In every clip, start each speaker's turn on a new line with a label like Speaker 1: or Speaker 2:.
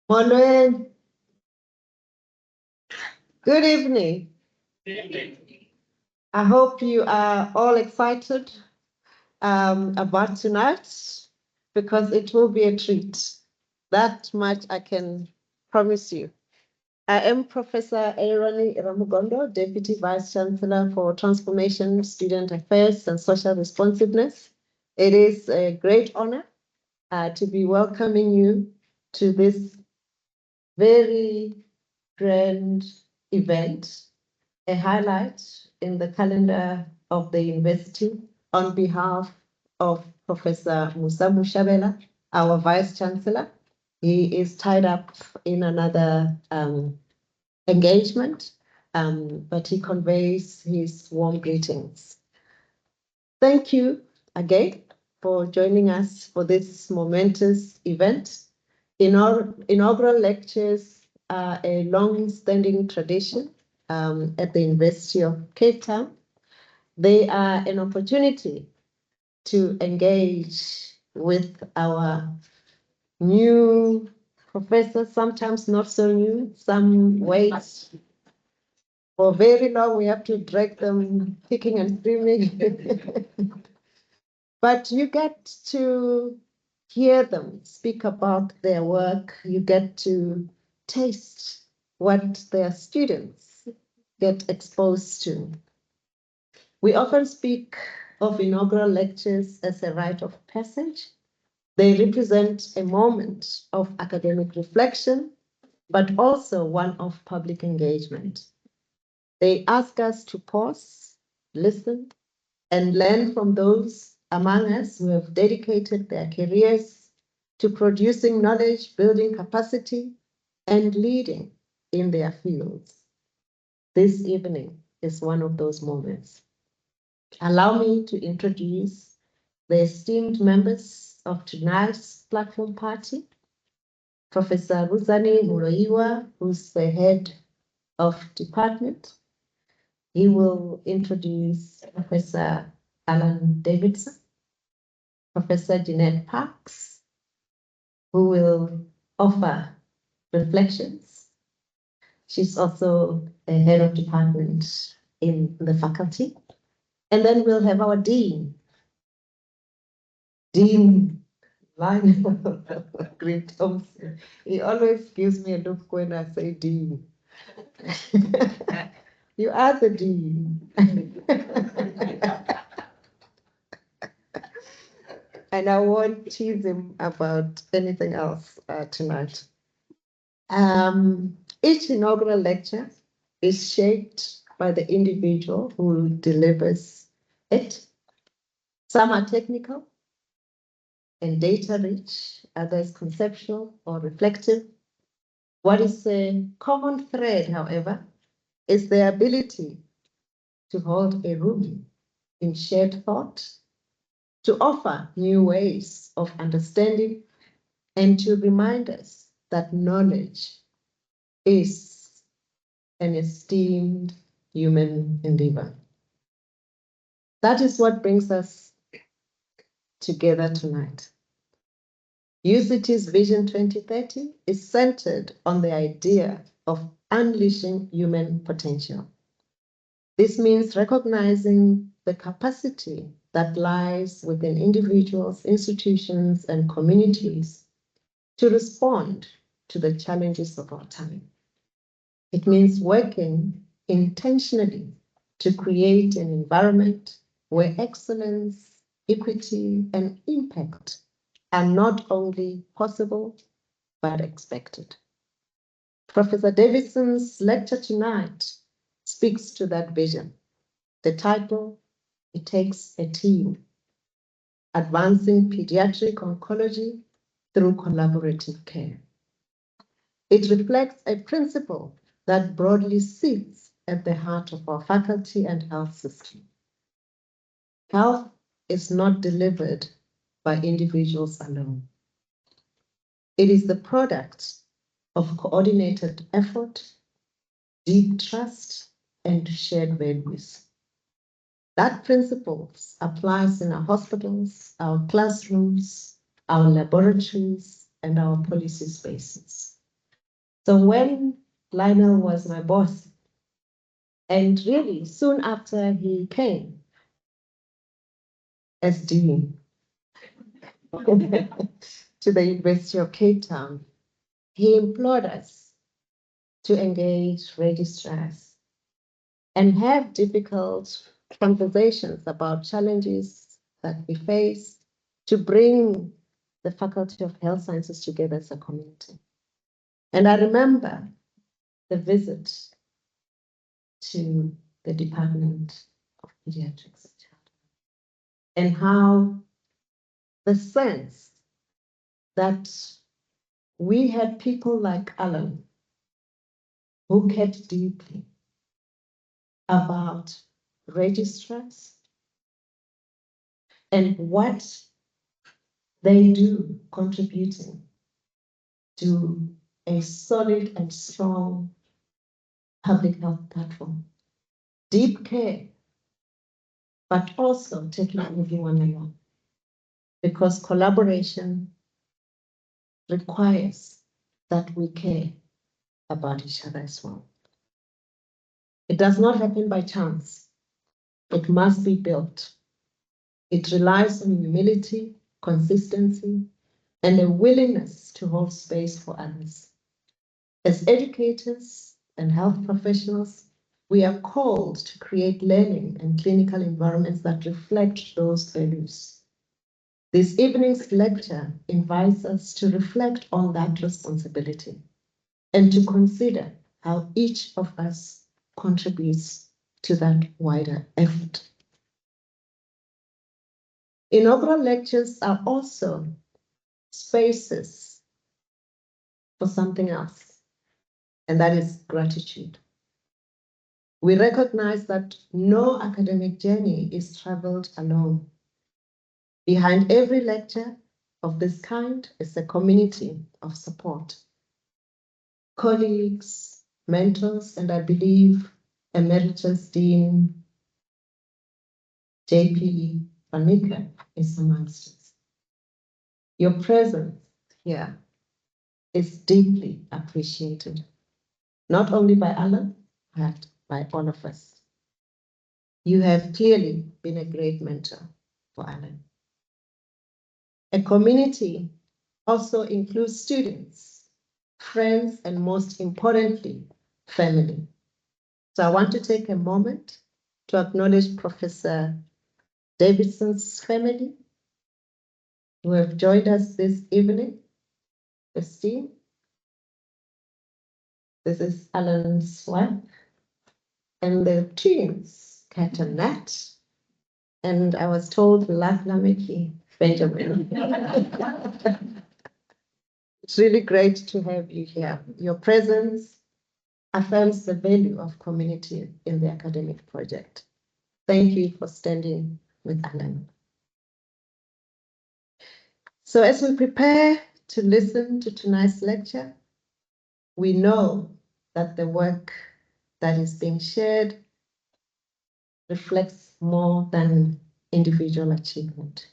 Speaker 1: Manuel, good evening. I hope you are all excited about tonight because it will be a treat. That much I can promise you. I am Professor Alan Davidson, Deputy Vice Chancellor for Transformation, Student Affairs and Social Responsiveness. It is a great honor to be welcoming you to this very grand event, a highlight in the calendar of the university on behalf of Professor Musa Mushabela, our Vice Chancellor. He is tied up in another engagement, but he conveys his warm greetings. Thank you again for joining us for this momentous event. Inaugural lectures are a long-standing tradition at the University of Cape Town. They are an opportunity to engage with our new professors, sometimes not so new, some wait for very long. We have to drag them kicking and screaming. But you get to hear them speak about their work. You get to taste what their students get exposed to. We often speak of inaugural lectures as a rite of passage. They represent a moment of academic reflection, but also one of public engagement. They ask us to pause, listen, and learn from those among us who have dedicated their careers to producing knowledge, building capacity, and leading in their fields. This evening is one of those moments. Allow me to introduce the esteemed members of tonight's platform party. Professor Ruzani Muroiwa, who's the head of department. He will introduce Professor Alan Davidson, Professor Jeanette Parks, who will offer reflections. She's also a head of department in the faculty. And then we'll have our Dean Lionel Green Thompson. He always gives me a look when I say Dean. You are the Dean. And I won't tease him about anything else tonight. Each inaugural lecture is shaped by the individual who delivers it. Some are technical and data-rich, others conceptual or reflective. What is a common thread, however, is the ability to hold a room in shared thought, to offer new ways of understanding, and to remind us that knowledge is an esteemed human endeavor. That is what brings us together tonight. UCT's Vision 2030 is centered on the idea of unleashing human potential. This means recognizing the capacity that lies within individuals, institutions, and communities to respond to the challenges of our time. It means working intentionally to create an environment where excellence, equity, and impact are not only possible, but expected. Professor Davidson's lecture tonight speaks to that vision. The title, It Takes a Team, Advancing Pediatric Oncology Through Collaborative Care. It reflects a principle that broadly sits at the heart of our faculty and health system. Health is not delivered by individuals alone. It is the product of coordinated effort, deep trust, and shared values. That principle applies in our hospitals, our classrooms, our laboratories, and our policy spaces. So when Lionel was my boss, and really soon after he came as dean to the University of Cape Town, he implored us to engage registrars and have difficult conversations about challenges that we face to bring the Faculty of Health Sciences together as a community. And I remember the visit to the Department of Pediatrics and how the sense that we had people like Alan who cared deeply about registrars and what they do contributing to a solid and strong public health platform. Deep care, but also taking everyone along. Because collaboration requires that we care about each other as well. It does not happen by chance. It must be built. It relies on humility, consistency, and a willingness to hold space for others. As educators and health professionals, we are called to create learning and clinical environments that reflect those values. This evening's lecture invites us to reflect on that responsibility and to consider how each of us contributes to that wider effort. Inaugural lectures are also spaces for something else, and that is gratitude. We recognize that no academic journey is traveled alone. Behind every lecture of this kind is a community of support. Colleagues, mentors, and I believe Emeritus Dean JP Panika is amongst us. Your presence here is deeply appreciated, not only by Alan, but by all of us. You have clearly been a great mentor for Alan. A community also includes students, friends, and most importantly, family. So I want to take a moment to acknowledge Professor Davidson's family who have joined us this evening. Christine, this is Alan's wife, and the twins, Kat and Nat, and I was told Lameki Benjamin. It's really great to have you here. Your presence affirms the value of community in the academic project. Thank you for standing with Alan. So as we prepare to listen to tonight's lecture, we know that the work that is being shared reflects more than individual achievement.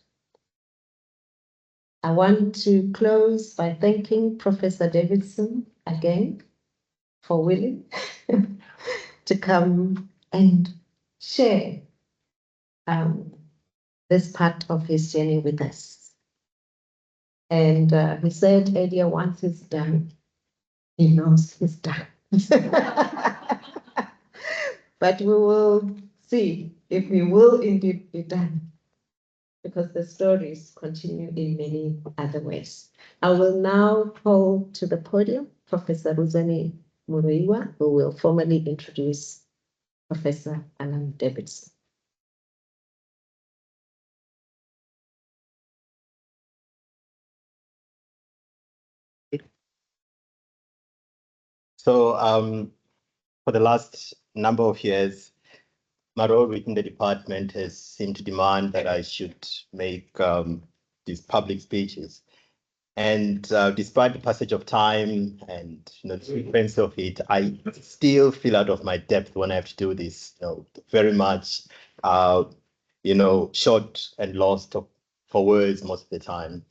Speaker 1: I want to close by thanking Professor Davidson again for willing to come and share this part of his journey with us. And he said earlier, once he's done, he knows he's done. But we will see if he will indeed be done, because the stories continue in many other ways. I will now call to the podium Professor Ruzani Muruiwa, who will formally introduce Professor Alan Davidson.
Speaker 2: So for the last number of years, my role within the department has seemed to demand that I should make these public speeches. And despite the passage of time and the frequency of it, I still feel out of my depth when I have to do this. Very much, short and lost for words most of the time.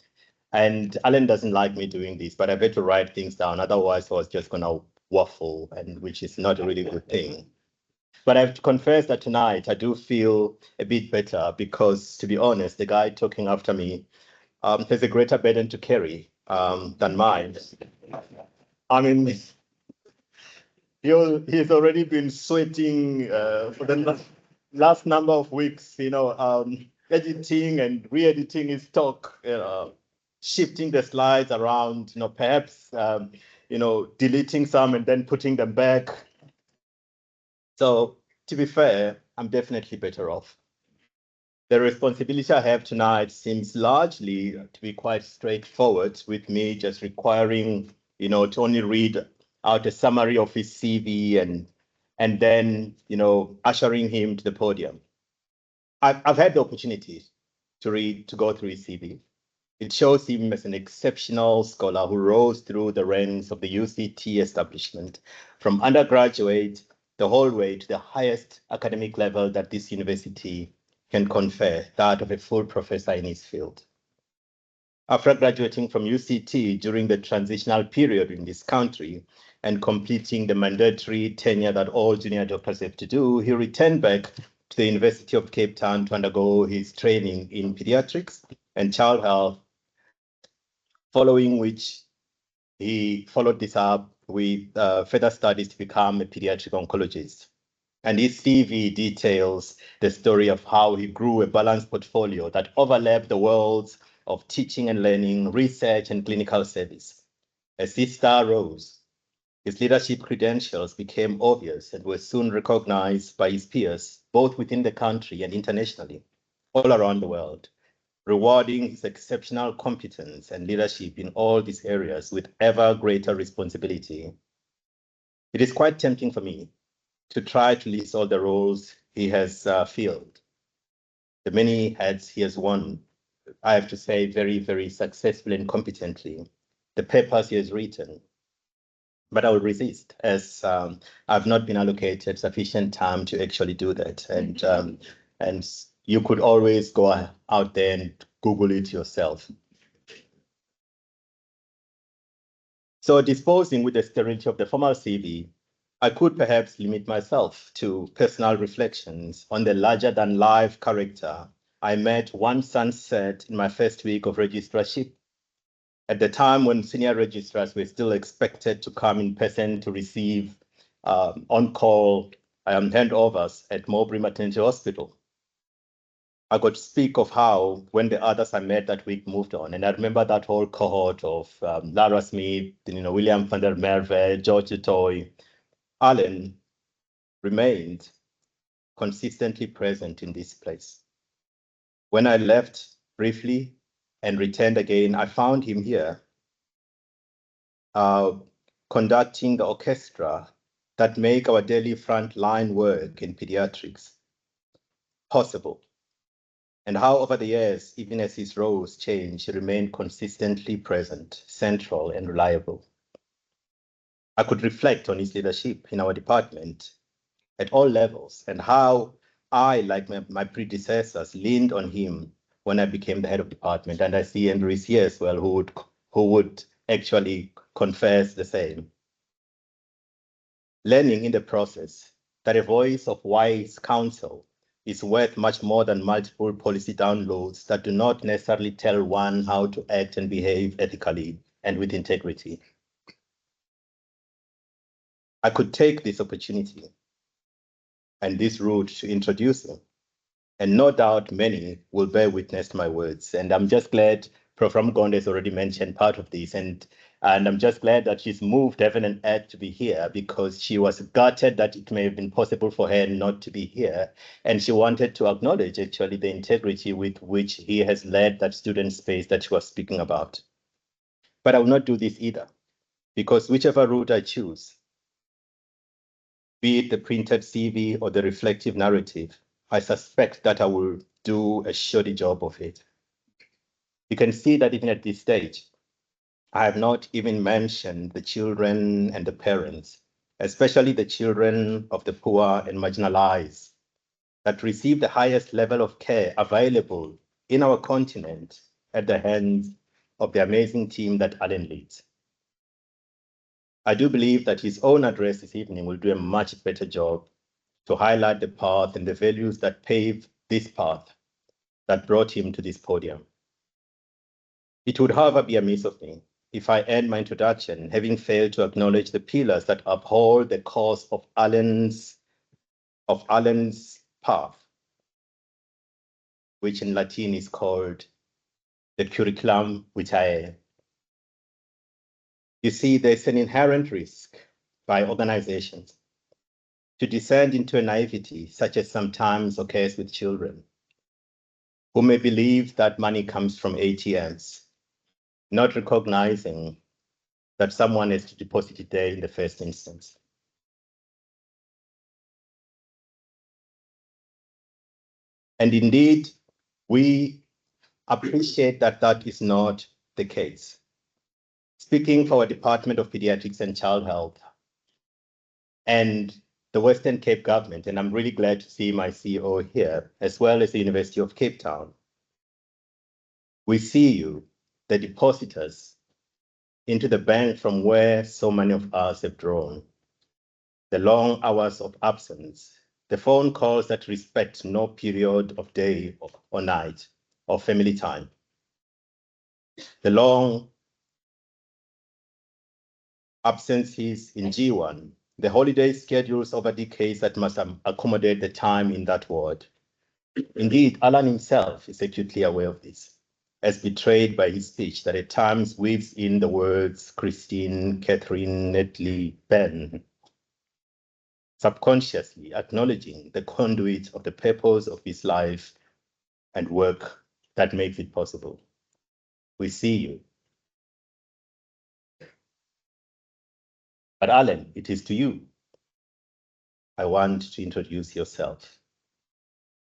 Speaker 2: And Alan doesn't like me doing this, but I had to write things down. Otherwise, I was just going to waffle, and which is not a really good thing. But I have to confess that tonight I do feel a bit better because, to be honest, the guy talking after me has a greater burden to carry than mine. I mean, he's already been sweating for the last number of weeks, editing and re-editing his talk, shifting the slides around, perhaps, deleting some and then putting them back. So to be fair, I'm definitely better off. The responsibility I have tonight seems largely to be quite straightforward, with me just requiring, to only read out a summary of his CV and then, ushering him to the podium. I've had the opportunity to go through his CV. It shows him as an exceptional scholar who rose through the ranks of the UCT establishment from undergraduate the whole way to the highest academic level that this university can confer, that of a full professor in his field. After graduating from UCT during the transitional period in this country and completing the mandatory tenure that all junior doctors have to do, he returned back to the University of Cape Town to undergo his training in pediatrics and child health, following which he followed this up with further studies to become a pediatric oncologist. And his CV details the story of how he grew a balanced portfolio that overlapped the worlds of teaching and learning, research, and clinical service. As his star rose, his leadership credentials became obvious and were soon recognized by his peers, both within the country and internationally, all around the world, rewarding his exceptional competence and leadership in all these areas with ever greater responsibility. It is quite tempting for me to try to list all the roles he has filled, the many hats he has won, I have to say, very, very successfully and competently, the papers he has written. But I will resist, as I've not been allocated sufficient time to actually do that. And you could always go out there and Google it yourself. So disposing with the sterility of the formal CV, I could perhaps limit myself to personal reflections on the larger-than-life character I met one sunset in my first week of registrarship, at the time when senior registrars were still expected to come in person to receive on-call handovers at Mowbray Maternity Hospital. I got to speak of how, when the others I met that week moved on, and I remember that whole cohort of Lara Smith, William van der Merwe, George Toy, Alan remained consistently present in this place. When I left briefly and returned again, I found him here conducting the orchestra that make our daily frontline work in pediatrics possible. And how over the years, even as his roles changed, he remained consistently present, central, and reliable. I could reflect on his leadership in our department at all levels and how I, like my predecessors, leaned on him when I became the head of department. And I see Andrew is here as well, who would actually confess the same. Learning in the process that a voice of wise counsel is worth much more than multiple policy downloads that do not necessarily tell one how to act and behave ethically and with integrity. I could take this opportunity and this route to introduce him, and no doubt many will bear witness to my words. And I'm just glad Prof. Ramgonde has already mentioned part of this, and I'm just glad that she's moved heaven and earth to be here, because she was gutted that it may have been possible for her not to be here. And she wanted to acknowledge actually the integrity with which he has led that student space that she was speaking about. But I will not do this either, because whichever route I choose, be it the printed CV or the reflective narrative, I suspect that I will do a shoddy job of it. You can see that even at this stage, I have not even mentioned the children and the parents, especially the children of the poor and marginalized, that receive the highest level of care available in our continent at the hands of the amazing team that Alan leads. I do believe that his own address this evening will do a much better job to highlight the path and the values that pave this path that brought him to this podium. It would, however, be amiss of me if I end my introduction having failed to acknowledge the pillars that uphold the course of Alan's path, which in Latin is called the curriculum vitae. You see, there's an inherent risk by organizations to descend into a naivety, such as sometimes occurs with children, who may believe that money comes from ATMs, not recognizing that someone has to deposit it there in the first instance. And indeed, we appreciate that that is not the case. Speaking for our Department of Pediatrics and Child Health and the Western Cape government, and I'm really glad to see my CEO here, as well as the University of Cape Town, we see you, the depositors, into the bank from where so many of us have drawn. The long hours of absence, the phone calls that respect no period of day or night or family time, the long absences in G1, the holiday schedules over decades that must accommodate the time in that ward. Indeed, Alan himself is acutely aware of this, as betrayed by his speech that at times weaves in the words Christine, Catherine, Netley, Ben, subconsciously acknowledging the conduit of the purpose of his life and work that makes it possible. We see you. But Alan, it is to you I want to introduce yourself,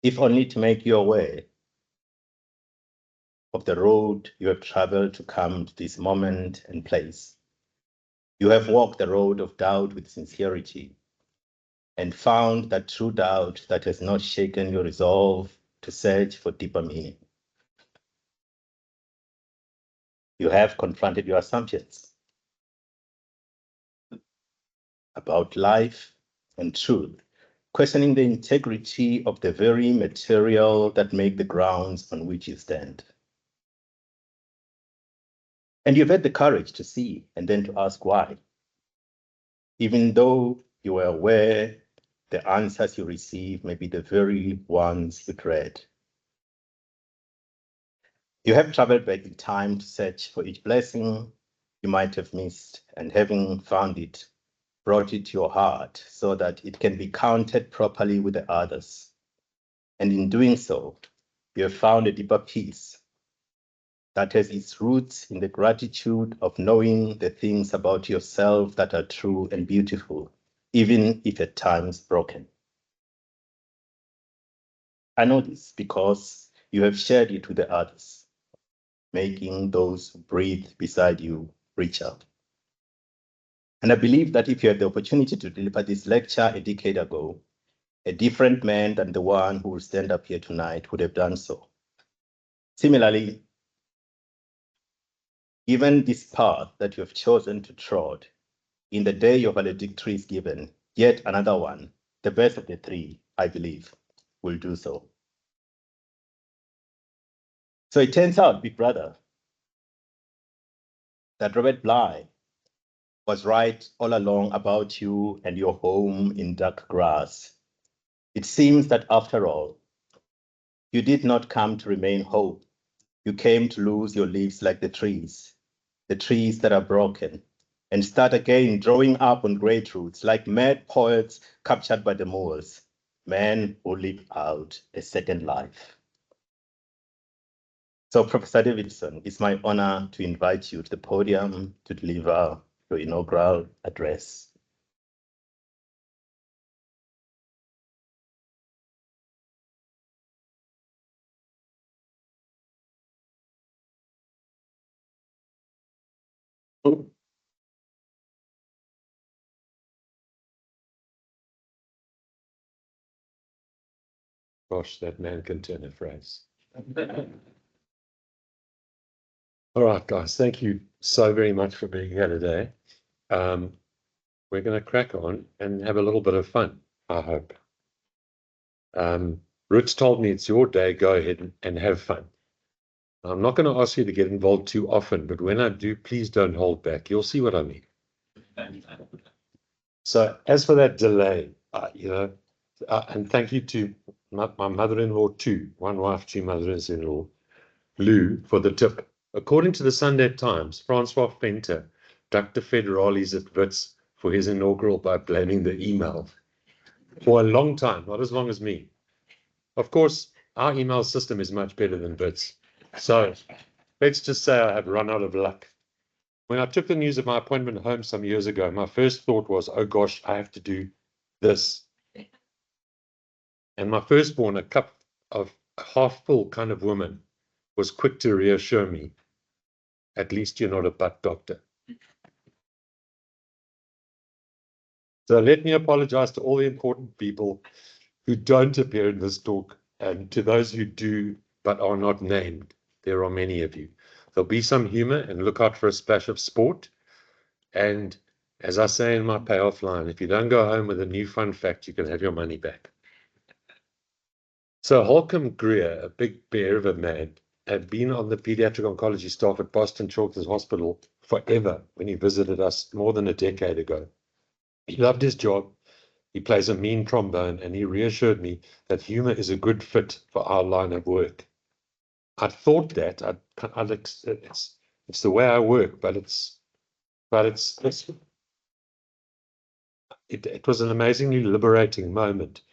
Speaker 2: if only to make you aware of the road you have traveled to come to this moment and place. You have walked the road of doubt with sincerity and found that true doubt that has not shaken your resolve to search for deeper meaning. You have confronted your assumptions about life and truth, questioning the integrity of the very material that make the grounds on which you stand. And you've had the courage to see and then to ask why, even though you were aware the answers you receive may be the very ones you dread. You have traveled back in time to search for each blessing you might have missed, and having found it, brought it to your heart so that it can be counted properly with the others. And in doing so, you have found a deeper peace that has its roots in the gratitude of knowing the things about yourself that are true and beautiful, even if at times broken. I know this because you have shared it with the others, making those who breathe beside you reach out. And I believe that if you had the opportunity to deliver this lecture a decade ago, a different man than the one who will stand up here tonight would have done so. Similarly, given this path that you have chosen to trod, in the day your valedictory is given, yet another one, the best of the three, I believe, will do so. So it turns out, big brother, that Robert Bly was right all along about you and your home in dark grass. It seems that after all, you did not come to remain whole. You came to lose your leaves like the trees that are broken, and start again drawing up on great roots like mad poets captured by the Moors, men who live out a second life. So Professor Davidson, it's my honor to invite you to the podium to deliver your inaugural address.
Speaker 3: Gosh, that man can turn a phrase. All right, guys, thank you so very much for being here today. We're going to crack on and have a little bit of fun, I hope. Rich told me it's your day. Go ahead and have fun. I'm not going to ask you to get involved too often, but when I do, please don't hold back. You'll see what I mean. So as for that delay, and thank you to my mother-in-law too, one wife, two mothers-in-law, Lou, for the tip. According to the Sunday Times, Francois Venter ducked the federales at Wits for his inaugural by blaming the email for a long time, not as long as me. Of course, our email system is much better than Wits. So let's just say I have run out of luck. When I took the news of my appointment home some years ago, my first thought was, oh gosh, I have to do this. And my firstborn, a cup of a half full kind of woman, was quick to reassure me, at least you're not a butt doctor. So let me apologize to all the important people who don't appear in this talk, and to those who do but are not named. There are many of you. There'll be some humor, and look out for a splash of sport. And as I say in my payoff line, if you don't go home with a new fun fact, you can have your money back. So Holcomb Greer, a big bear of a man, had been on the pediatric oncology staff at Boston Children's Hospital forever when he visited us more than a decade ago. He loved his job. He plays a mean trombone, and he reassured me that humor is a good fit for our line of work. I thought that it's the way I work, but it was an amazingly liberating moment.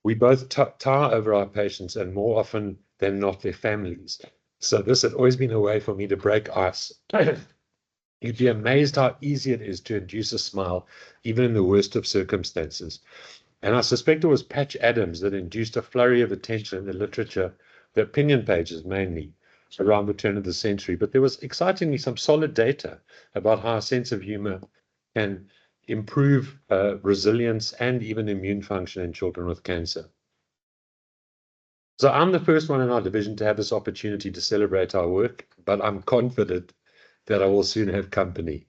Speaker 3: We both tower over our patients, and more often than not, their families. So this had always been a way for me to break ice. You'd be amazed how easy it is to induce a smile, even in the worst of circumstances. And I suspect it was Patch Adams that induced a flurry of attention in the literature, the opinion pages mainly, around the turn of the century. But there was excitingly some solid data about how a sense of humor can improve resilience and even immune function in children with cancer. So I'm the first one in our division to have this opportunity to celebrate our work, but I'm confident that I will soon have company.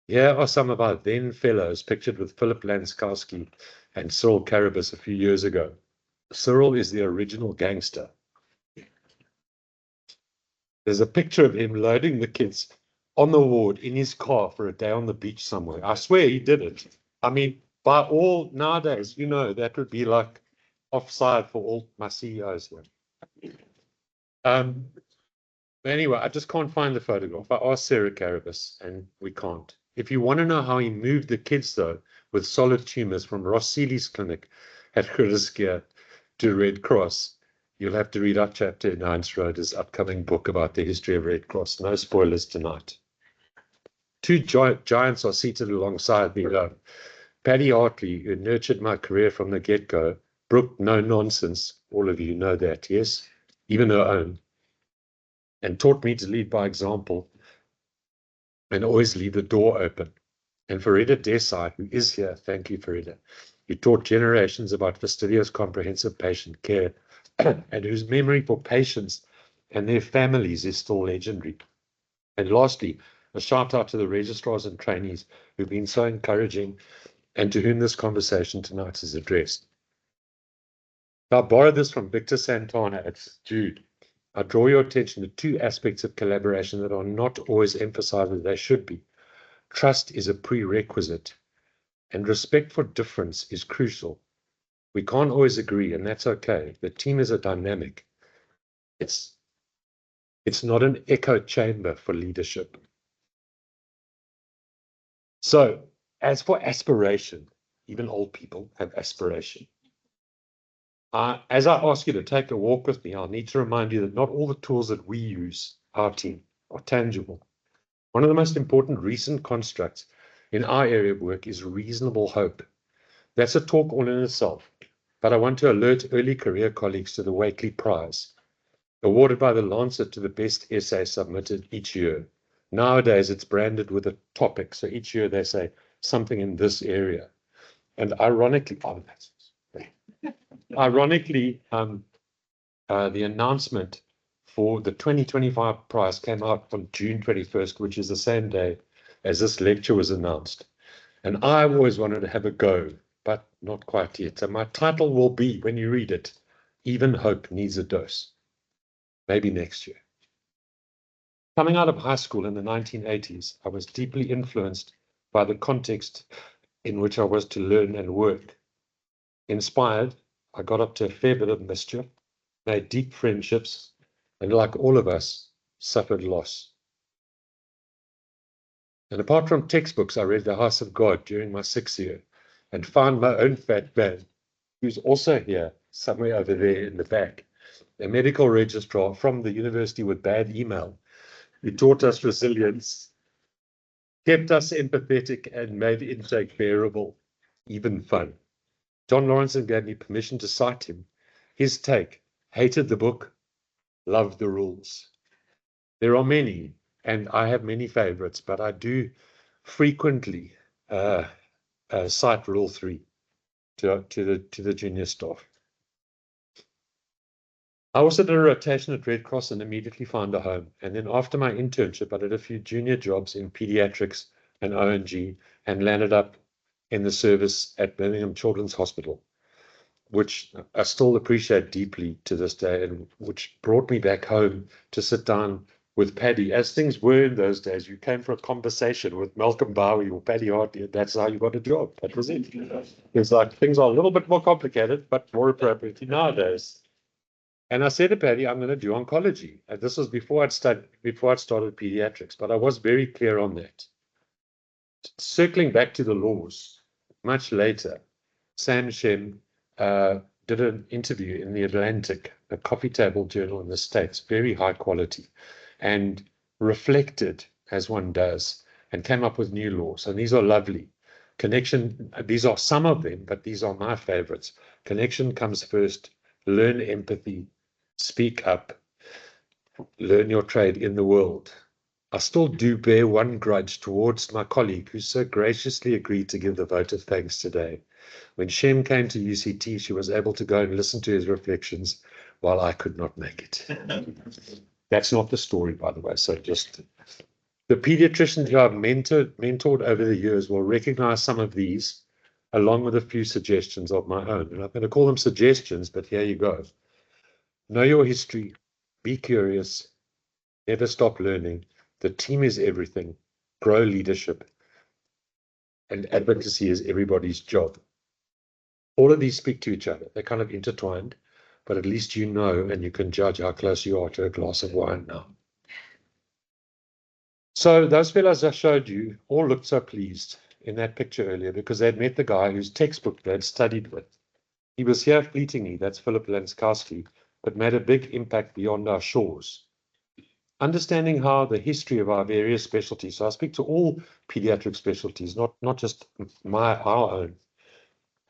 Speaker 3: Here are some of our then fellows pictured with Philip Lanskowski and Cyril Carabas a few years ago. Cyril is the original gangster. There's a picture of him loading the kids on the ward in his car for a day on the beach somewhere. I swear he did it. I mean, by all nowadays, that would be like offside for all my CEOs here. Anyway, I just can't find the photograph. I asked Sarah Carabas, and we can't. If you want to know how he moved the kids, though, with solid tumors from Ross Seeley's clinic at Grootersgeer to Red Cross, you'll have to read our chapter in Heinz Schroeder's upcoming book about the history of Red Cross. No spoilers tonight. Two giants are seated alongside me, though. Paddy Hartley, who nurtured my career from the get-go, brooked no nonsense. All of you know that, yes? Even her own. And taught me to lead by example and always leave the door open. And Farida Desai, who is here, thank you, Farida, who taught generations about fastidious comprehensive patient care and whose memory for patients and their families is still legendary. And lastly, a shout out to the registrars and trainees who've been so encouraging and to whom this conversation tonight is addressed. I borrowed this from Victor Santana at Jude. I draw your attention to two aspects of collaboration that are not always emphasized as they should be. Trust is a prerequisite, and respect for difference is crucial. We can't always agree, and that's okay. The team is a dynamic. It's not an echo chamber for leadership. So, as for aspiration, even old people have aspiration. As I ask you to take a walk with me, I'll need to remind you that not all the tools that we use, our team, are tangible. One of the most important recent constructs in our area of work is reasonable hope. That's a talk all in itself, but I want to alert early career colleagues to the Wakely Prize, awarded by the Lancet to the best essay submitted each year. Nowadays, it's branded with a topic, so each year they say something in this area. And ironically, the announcement for the 2025 prize came out on June 21st, which is the same day as this lecture was announced. And I always wanted to have a go, but not quite yet. So my title will be, when you read it, Even Hope Needs a Dose. Maybe next year. Coming out of high school in the 1980s, I was deeply influenced by the context in which I was to learn and work. Inspired, I got up to a fair bit of mischief, made deep friendships, and like all of us, suffered loss. And apart from textbooks, I read The House of God during my 6th year and found my own fat man, who's also here, somewhere over there in the back, a medical registrar from the university with bad email, who taught us resilience, kept us empathetic, and made intake bearable, even fun. John Lawrenson gave me permission to cite him. His take: hated the book, loved the rules. There are many, and I have many favorites, but I do frequently cite Rule 3 to the junior staff. I also did a rotation at Red Cross and immediately found a home. And then after my internship, I did a few junior jobs in pediatrics and ONG and landed up in the service at Birmingham Children's Hospital, which I still appreciate deeply to this day, and which brought me back home to sit down with Paddy. As things were in those days, you came for a conversation with Malcolm Bowie or Paddy Hartley, and that's how you got a job. That was it. It's like things are a little bit more complicated, but more appropriate nowadays. And I said to Paddy, I'm going to do oncology. And this was before I'd started pediatrics, but I was very clear on that. Circling back to the laws, much later, Sam Shem did an interview in The Atlantic, a coffee table journal in the States, very high quality, and reflected, as one does, and came up with new laws. And these are lovely. Connection, these are some of them, but these are my favorites. Connection comes first. Learn empathy. Speak up. Learn your trade in the world. I still do bear one grudge towards my colleague who so graciously agreed to give the vote of thanks today. When Shem came to UCT, she was able to go and listen to his reflections while I could not make it. That's not the story, by the way. So just the pediatricians who I've mentored over the years will recognize some of these, along with a few suggestions of my own. And I'm going to call them suggestions, but here you go. Know your history. Be curious. Never stop learning. The team is everything. Grow leadership. And advocacy is everybody's job. All of these speak to each other. They're kind of intertwined, but at least you know and you can judge how close you are to a glass of wine now. So those fellows I showed you all looked so pleased in that picture earlier because they'd met the guy whose textbook they'd studied with. He was here fleetingly, that's Philip Lanskowski, but made a big impact beyond our shores. Understanding how the history of our various specialties, so I speak to all pediatric specialties, not just our own,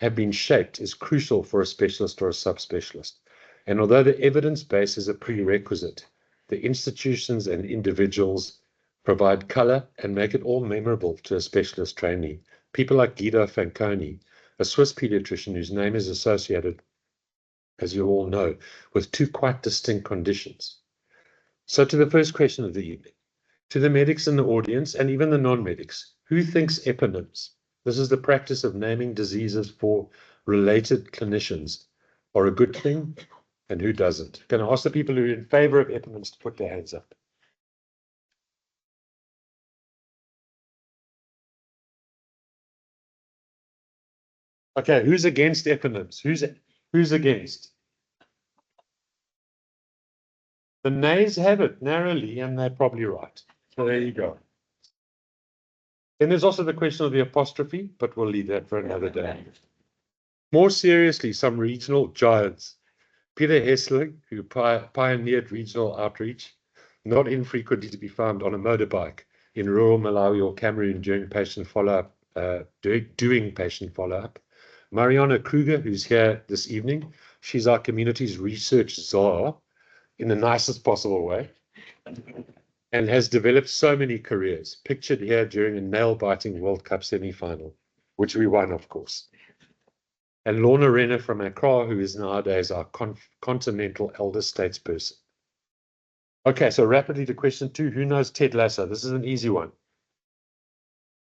Speaker 3: have been shaped is crucial for a specialist or a subspecialist. And although the evidence base is a prerequisite, the institutions and individuals provide color and make it all memorable to a specialist trainee. People like Guido Fanconi, a Swiss pediatrician whose name is associated, as you all know, with two quite distinct conditions. So to the first question of the evening, to the medics in the audience and even the non-medics, who thinks eponyms, this is the practice of naming diseases for related clinicians, are a good thing, and who doesn't? Can I ask the people who are in favor of eponyms to put their hands up? Okay, who's against eponyms? Who's against? The nays have it narrowly, and they're probably right. So there you go. Then there's also the question of the apostrophe, but we'll leave that for another day. More seriously, some regional giants. Peter Hessling, who pioneered regional outreach, not infrequently to be found on a motorbike in rural Malawi or Cameroon during patient follow-up, doing patient follow-up. Mariana Kruger, who's here this evening, she's our community's research czar in the nicest possible way, and has developed so many careers, pictured here during a nail-biting World Cup semi-final, which we won, of course. And Lorna Renner from Accra, who is nowadays our continental elder statesperson. Okay, so rapidly to question 2. Who knows Ted Lasso? This is an easy one.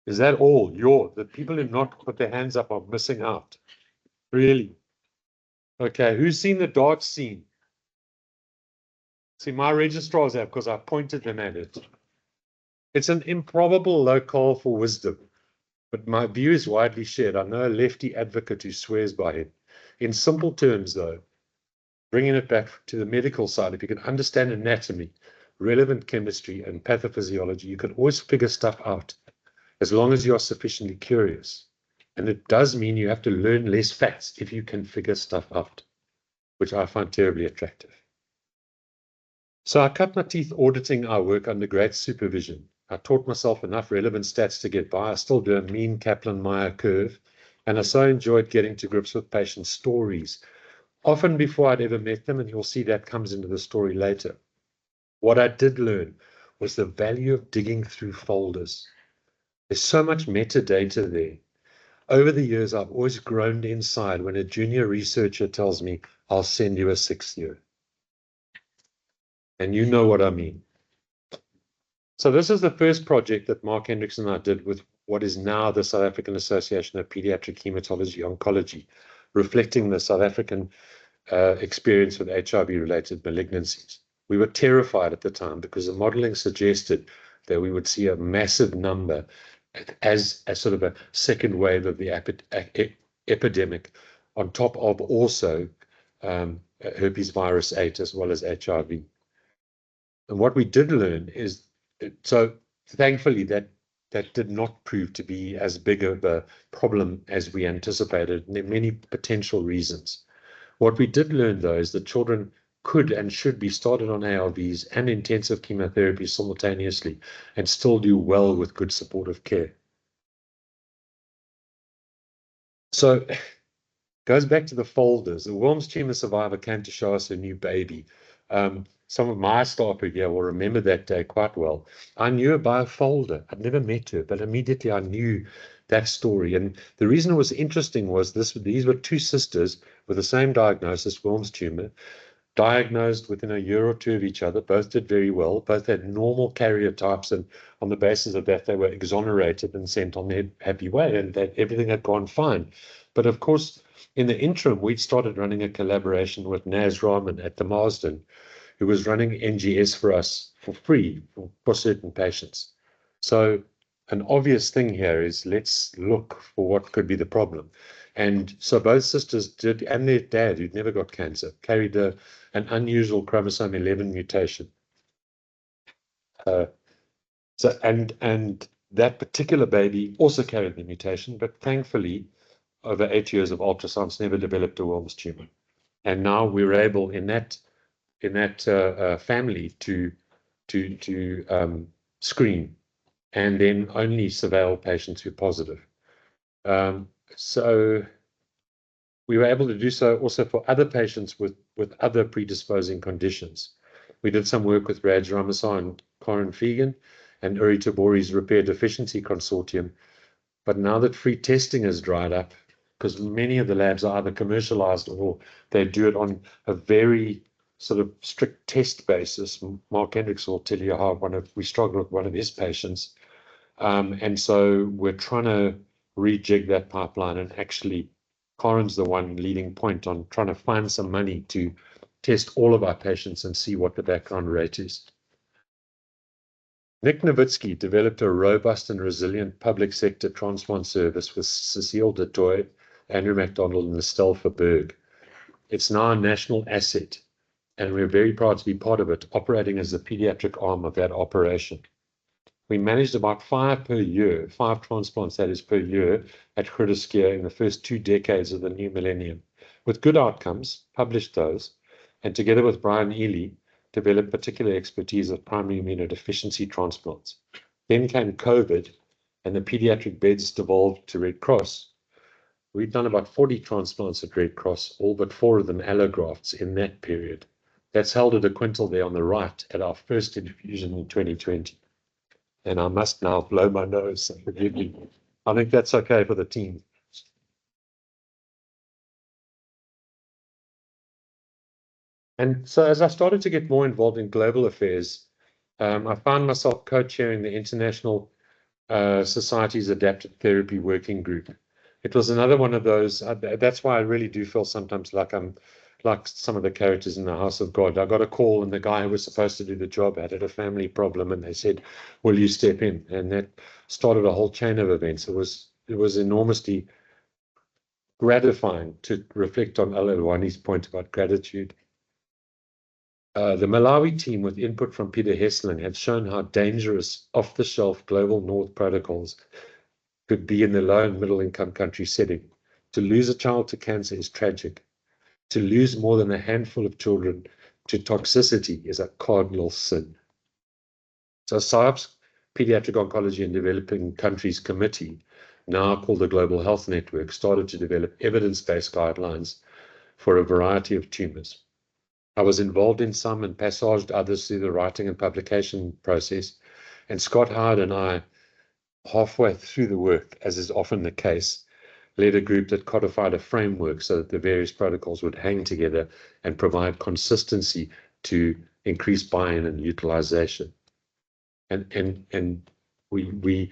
Speaker 3: Is that all? The people who've not put their hands up are missing out. Really? Okay, who's seen the dart scene? See, my registrars have, because I pointed them at it. It's an improbable locale for wisdom, but my view is widely shared. I know a lefty advocate who swears by it. In simple terms, though, bringing it back to the medical side, if you can understand anatomy, relevant chemistry, and pathophysiology, you can always figure stuff out as long as you are sufficiently curious. And it does mean you have to learn less facts if you can figure stuff out, which I find terribly attractive. So I cut my teeth auditing our work under great supervision. I taught myself enough relevant stats to get by. I still do a mean Kaplan-Meier curve, and I so enjoyed getting to grips with patient stories, often before I'd ever met them, and you'll see that comes into the story later. What I did learn was the value of digging through folders. There's so much metadata there. Over the years, I've always groaned inside when a junior researcher tells me, I'll send you a 6th year. And you know what I mean. So this is the first project that Mark Hendricks and I did with what is now the South African Association of Pediatric Hematology Oncology, reflecting the South African experience with HIV-related malignancies. We were terrified at the time because the modeling suggested that we would see a massive number as a sort of a second wave of the epidemic, on top of also herpes virus 8 as well as HIV. And what we did learn is, so thankfully that did not prove to be as big of a problem as we anticipated, and there are many potential reasons. What we did learn, though, is that children could and should be started on ARVs and intensive chemotherapy simultaneously and still do well with good supportive care. So goes back to the folders. The Wilms tumor survivor came to show us a new baby. Some of my staff here will remember that day quite well. I knew her by a folder. I'd never met her, but immediately I knew that story. And the reason it was interesting was these were 2 sisters with the same diagnosis, Wilms tumor, diagnosed within a year or 2 of each other. Both did very well. Both had normal carrier types, and on the basis of that, they were exonerated and sent on their happy way, and that everything had gone fine. But of course, in the interim, we'd started running a collaboration with Naz Rahman at the Marsden, who was running NGS for us for free for certain patients. So an obvious thing here is let's look for what could be the problem. And so both sisters did, and their dad, who'd never got cancer, carried an unusual chromosome 11 mutation. And that particular baby also carried the mutation, but thankfully, over 8 years of ultrasounds, never developed a Wilms tumor. And now we're able in that family to screen and then only surveil patients who are positive. So we were able to do so also for other patients with other predisposing conditions. We did some work with Raj Ramasar and Corin Fegan and Uri Tabori's Repair Deficiency Consortium. But now that free testing has dried up, because many of the labs are either commercialized or they do it on a very sort of strict test basis. Mark Hendricks will tell you how we struggled with one of his patients. And so we're trying to rejig that pipeline, and actually Corin's the one leading point on trying to find some money to test all of our patients and see what the background rate is. Nick Nowitzki developed a robust and resilient public sector transplant service with Cecile de Toy, Andrew MacDonald, and Estelle Verberg. It's now a national asset, and we're very proud to be part of it, operating as the pediatric arm of that operation. We managed about 5 per year, 5 transplants, that is, per year at Groote Schuur in the first 2 decades of the new millennium, with good outcomes, published those, and together with Brian Ely, developed particular expertise of primary immunodeficiency transplants. Then came COVID, and the pediatric beds devolved to Red Cross. We'd done about 40 transplants at Red Cross, all but 4 of them allografts in that period. That's held at a quintal there on the right at our first infusion in 2020. And I must now blow my nose, so forgive me. I think that's okay for the team. And so as I started to get more involved in global affairs, I found myself co-chairing the International Society's Adapted Therapy Working Group. It was another one of those, that's why I really do feel sometimes like I'm like some of the characters in the House of God. I got a call and the guy who was supposed to do the job had a family problem and they said, will you step in? And that started a whole chain of events. It was enormously gratifying to reflect on Alawani's point about gratitude. The Malawi team, with input from Peter Hessling, had shown how dangerous off-the-shelf global north protocols could be in the low and middle income country setting. To lose a child to cancer is tragic. To lose more than a handful of children to toxicity is a cardinal sin. So SARP's Pediatric Oncology in Developing Countries Committee, now called the Global Health Network, started to develop evidence-based guidelines for a variety of tumors. I was involved in some and passaged others through the writing and publication process. And Scott Howard and I, halfway through the work, as is often the case, led a group that codified a framework so that the various protocols would hang together and provide consistency to increase buy-in and utilization. And we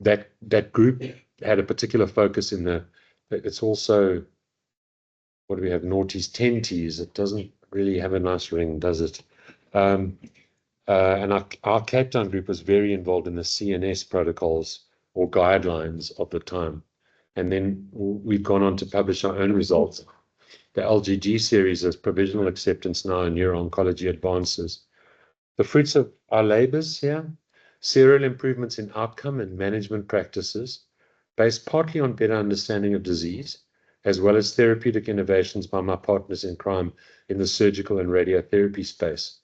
Speaker 3: that group had a particular focus in it's also, what do we have, noughties, tenties. It doesn't really have a nice ring, does it? And our Cape Town group was very involved in the CNS protocols or guidelines of the time. And then we've gone on to publish our own results. The LGG series is provisional acceptance now in neuro-oncology advances. The fruits of our labors here, serial improvements in outcome and management practices, based partly on better understanding of disease, as well as therapeutic innovations by my partners in crime in the surgical and radiotherapy space,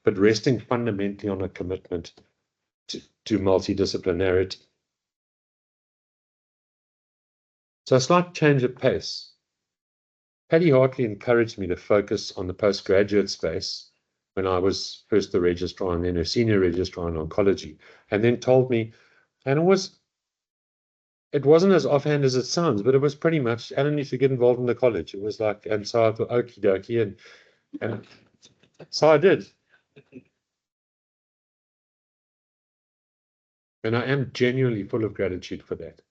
Speaker 3: but resting fundamentally on a commitment to multidisciplinarity. So a slight change of pace. Paddy Hartley encouraged me to focus on the postgraduate space when I was first the registrar and then a senior registrar in oncology, and then told me, and it wasn't as offhand as it sounds, but it was pretty much, Alan, you should get involved in the college. It was like, and so I thought, okie dokie, and so I did. And I am genuinely full of gratitude for that.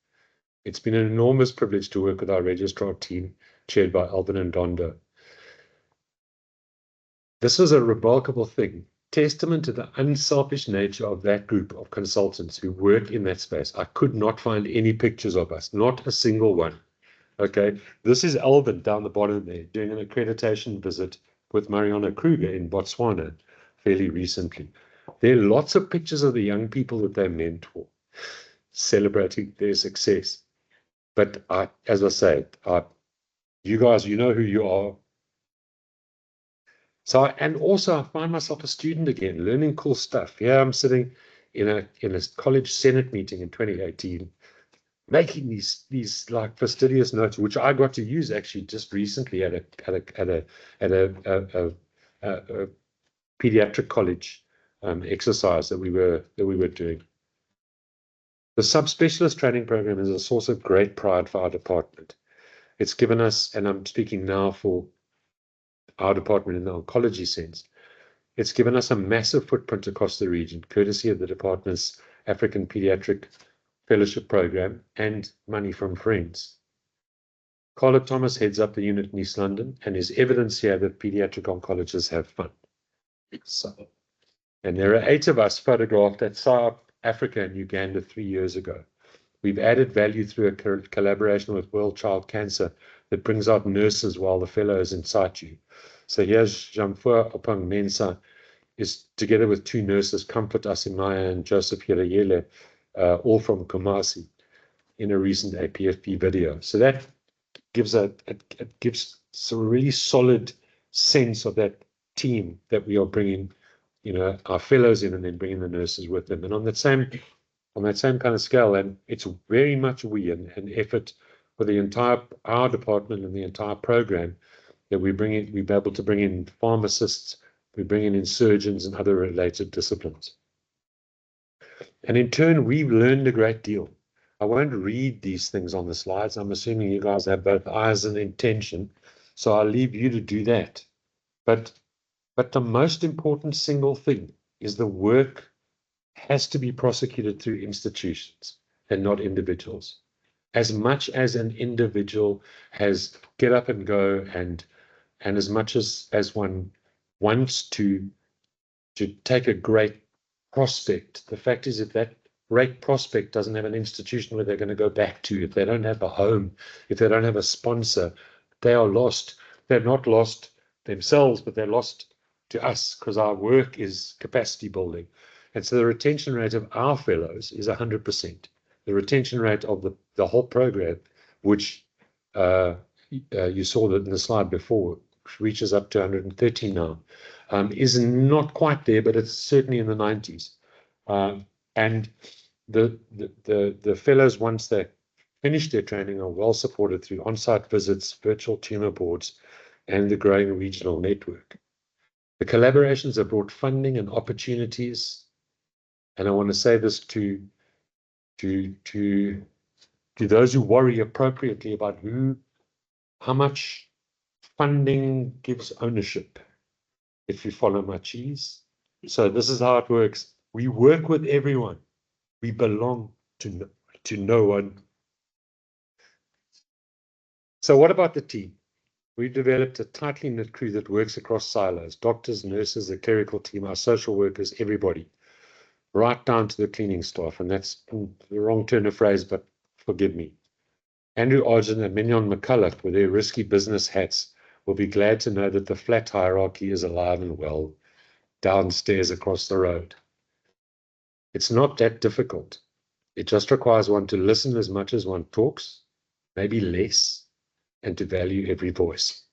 Speaker 3: It's been an enormous privilege to work with our registrar team, chaired by Alvin and Dondo. This was a remarkable thing, testament to the unselfish nature of that group of consultants who work in that space. I could not find any pictures of us, not a single one. Okay, this is Alvin down the bottom there, doing an accreditation visit with Mariana Kruger in Botswana fairly recently. There are lots of pictures of the young people that they mentor, celebrating their success. But as I say, you guys, you know who you are. So, and also I find myself a student again, learning cool stuff. Here I'm sitting in a college senate meeting in 2018, making these like fastidious notes, which I got to use actually just recently at a pediatric college exercise that we were doing. The subspecialist training program is a source of great pride for our department. It's given us, and I'm speaking now for our department in the oncology sense, it's given us a massive footprint across the region, courtesy of the department's African Pediatric Fellowship Program and money from friends. Carla Thomas heads up the unit in East London, and is evidence here that pediatric oncologists have fun. So, and there are 8 of us photographed at South Africa and Uganda 3 years ago. We've added value through a collaboration with World Child Cancer that brings out nurses while the fellow is in situ. So here's Jamfua Opang Mensah, is together with 2 nurses, Comfort Asimaya and Joseph Hirayele, all from Kumasi, in a recent APFP video. So that gives it gives a really solid sense of that team that we are bringing, our fellows in and then bringing the nurses with them. And on that same kind of scale, and it's very much an effort for our department and the entire program, that we're able to bring in pharmacists, we're bringing in surgeons and other related disciplines. And in turn, we've learned a great deal. I won't read these things on the slides. I'm assuming you guys have both eyes and intention, so I'll leave you to do that. But But the most important single thing is the work has to be prosecuted through institutions and not individuals. As much as an individual has get up and go, and as much as one wants to take a great prospect, the fact is, if that great prospect doesn't have an institution where they're going to go back to, if they don't have a home, if they don't have a sponsor, they are lost. They're not lost themselves, but they're lost to us, because our work is capacity building. And so the retention rate of our fellows is 100%. The retention rate of the whole program, which you saw that in the slide before, reaches up to 130 now, is not quite there, but it's certainly in the 90s. And the fellows, once they finish their training, are well supported through on-site visits, virtual tumor boards, and the growing regional network. The collaborations have brought funding and opportunities, and I want to say this to those who worry appropriately about how much funding gives ownership, if you follow my cheese. So this is how it works. We work with everyone. We belong to no one. So what about the team? We've developed a tightly knit crew that works across silos: doctors, nurses, the clerical team, our social workers, everybody, right down to the cleaning staff. And that's the wrong turn of phrase, but forgive me. Andrew Arjun and Mignon McCullough, with their risky business hats, will be glad to know that the flat hierarchy is alive and well downstairs across the road. It's not that difficult. It just requires one to listen as much as one talks, maybe less, and to value every voice.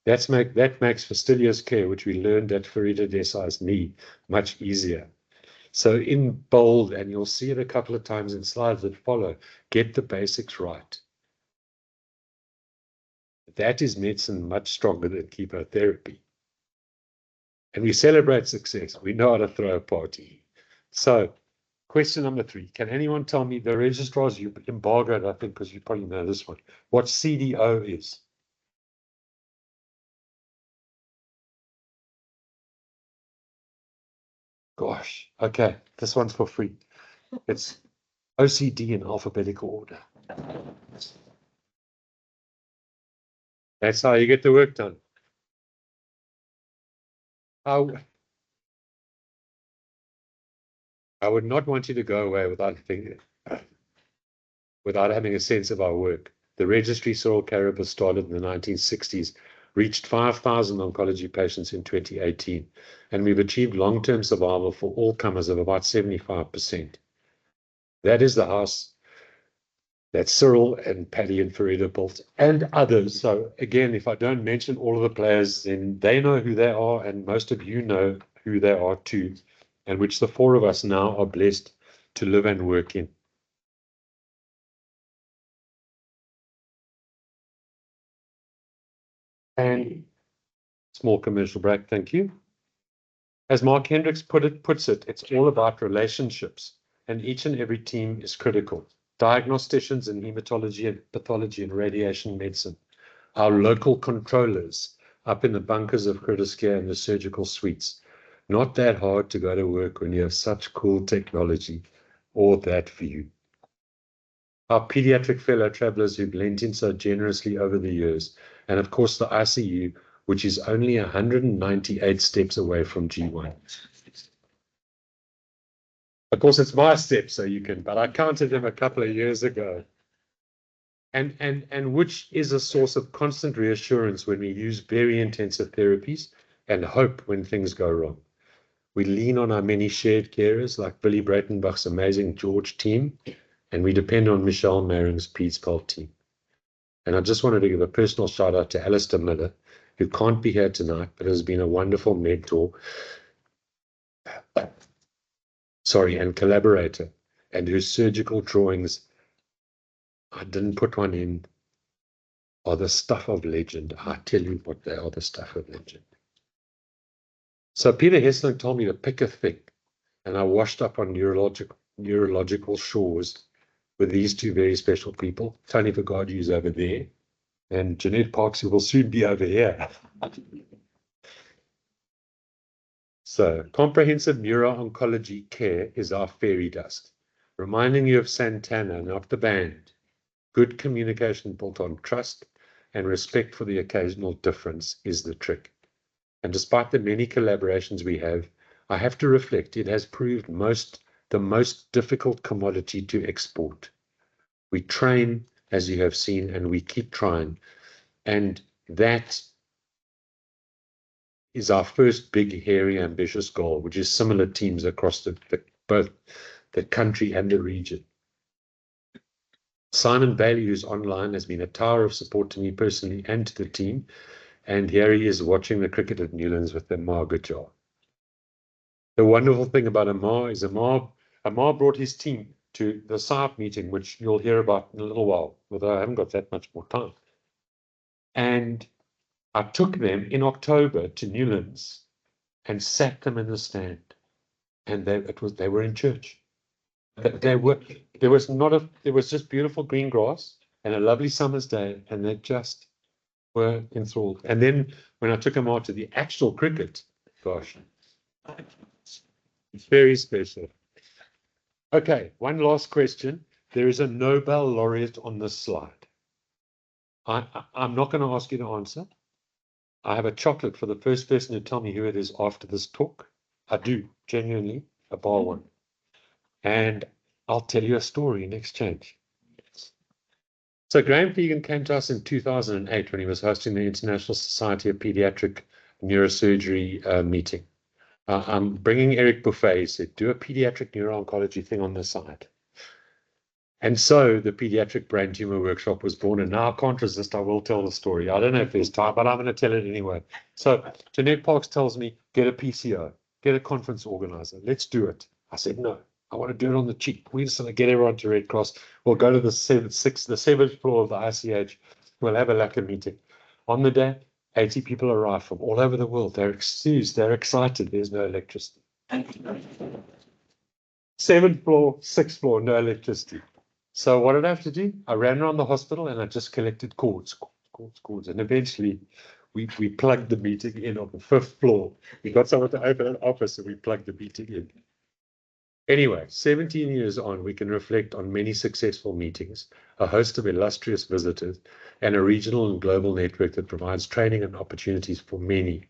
Speaker 3: That makes fastidious care, which we learned at Farida Desai's knee, much easier. So in bold, and you'll see it a couple of times in slides that follow, get the basics right. That is medicine much stronger than chemotherapy. And we celebrate success. We know how to throw a party. So question number 3, can anyone tell me, the registrars, you embargoed, I think, because you probably know this one, what CDO is? Gosh, okay, this one's for free. It's OCD in alphabetical order. That's how you get the work done. I would not want you to go away without having a sense of our work. The registry Cyril Caribus started in the 1960s, reached 5,000 oncology patients in 2018, and we've achieved long-term survival for all comers of about 75%. That is the house that Cyril and Paddy and Farida built, and others. So again, if I don't mention all of the players, then they know who they are, and most of you know who they are too, and which the 4 of us now are blessed to live and work in. And small commercial break, thank you. As Mark Hendricks puts it, it's all about relationships, and each and every team is critical. Diagnosticians in hematology and pathology and radiation medicine, our local controllers up in the bunkers of critical care and the surgical suites. Not that hard to go to work when you have such cool technology, or that view. Our pediatric fellow travelers who've lent in so generously over the years, and of course the ICU, which is only 198 steps away from G1. Of course, it's my steps, so you can, but I counted them a couple of years ago. And which is a source of constant reassurance when we use very intensive therapies and hope when things go wrong. We lean on our many shared carers like Billy Breitenbach's amazing George team, and we depend on Michelle Maring's Peacepal team. And I just wanted to give a personal shout out to Alistair Miller, who can't be here tonight, but has been a wonderful mentor, and collaborator, and whose surgical drawings, I didn't put one in, are the stuff of legend. I tell you what, they are the stuff of legend. So Peter Hessling told me to pick a thing, and I washed up on neurological shores with these 2 very special people, Tony Vergaard, who's over there, and Jeanette Parks, who will soon be over here. So, comprehensive neuro-oncology care is our fairy dust, reminding you of Santana, not the band. Good communication built on trust and respect for the occasional difference is the trick. And despite the many collaborations we have, I have to reflect it has proved the most difficult commodity to export. We train, as you have seen, and we keep trying. And that is our first big, hairy, ambitious goal, which is similar teams across both the country and the region. Simon Bailey, who's online, has been a tower of support to me personally and to the team. And here he is watching the cricket at Newlands with Amar Gujjar. The wonderful thing about Amar is Amar brought his team to the SARP meeting, which you'll hear about in a little while, although I haven't got that much more time. And I took them in October to Newlands and sat them in the stand. And they were in church. There was just beautiful green grass and a lovely summer's day, and they just were enthralled. And then when I took them out to the actual cricket, gosh, it's very special. Okay, one last question. There is a Nobel laureate on this slide. I'm not going to ask you to answer. I have a chocolate for the first person to tell me who it is after this talk. I do, genuinely, a bar one. And I'll tell you a story in exchange. So Graham Fegan came to us in 2008 when he was hosting the International Society of Pediatric Neurosurgery meeting. I'm bringing Eric Buffet. He said, do a pediatric neuro-oncology thing on the side. And so the pediatric brain tumor workshop was born. And now I can't resist. I will tell the story. I don't know if there's time, but I'm going to tell it anyway. So Jeanette Parks tells me, get a PCO, get a conference organizer. Let's do it. I said, no, I want to do it on the cheap. We just want to get everyone to Red Cross. We'll go to the seventh floor of the ICH. We'll have a lacquer meeting. On the day, 80 people arrive from all over the world. They're enthused. They're excited. There's no electricity. 7th floor, 6th floor, no electricity. So what did I have to do? I ran around the hospital and I just collected cords. And eventually we plugged the meeting in on the 5th floor. We got someone to open an office and we plugged the meeting in. Anyway, 17 years on, we can reflect on many successful meetings, a host of illustrious visitors, and a regional and global network that provides training and opportunities for many.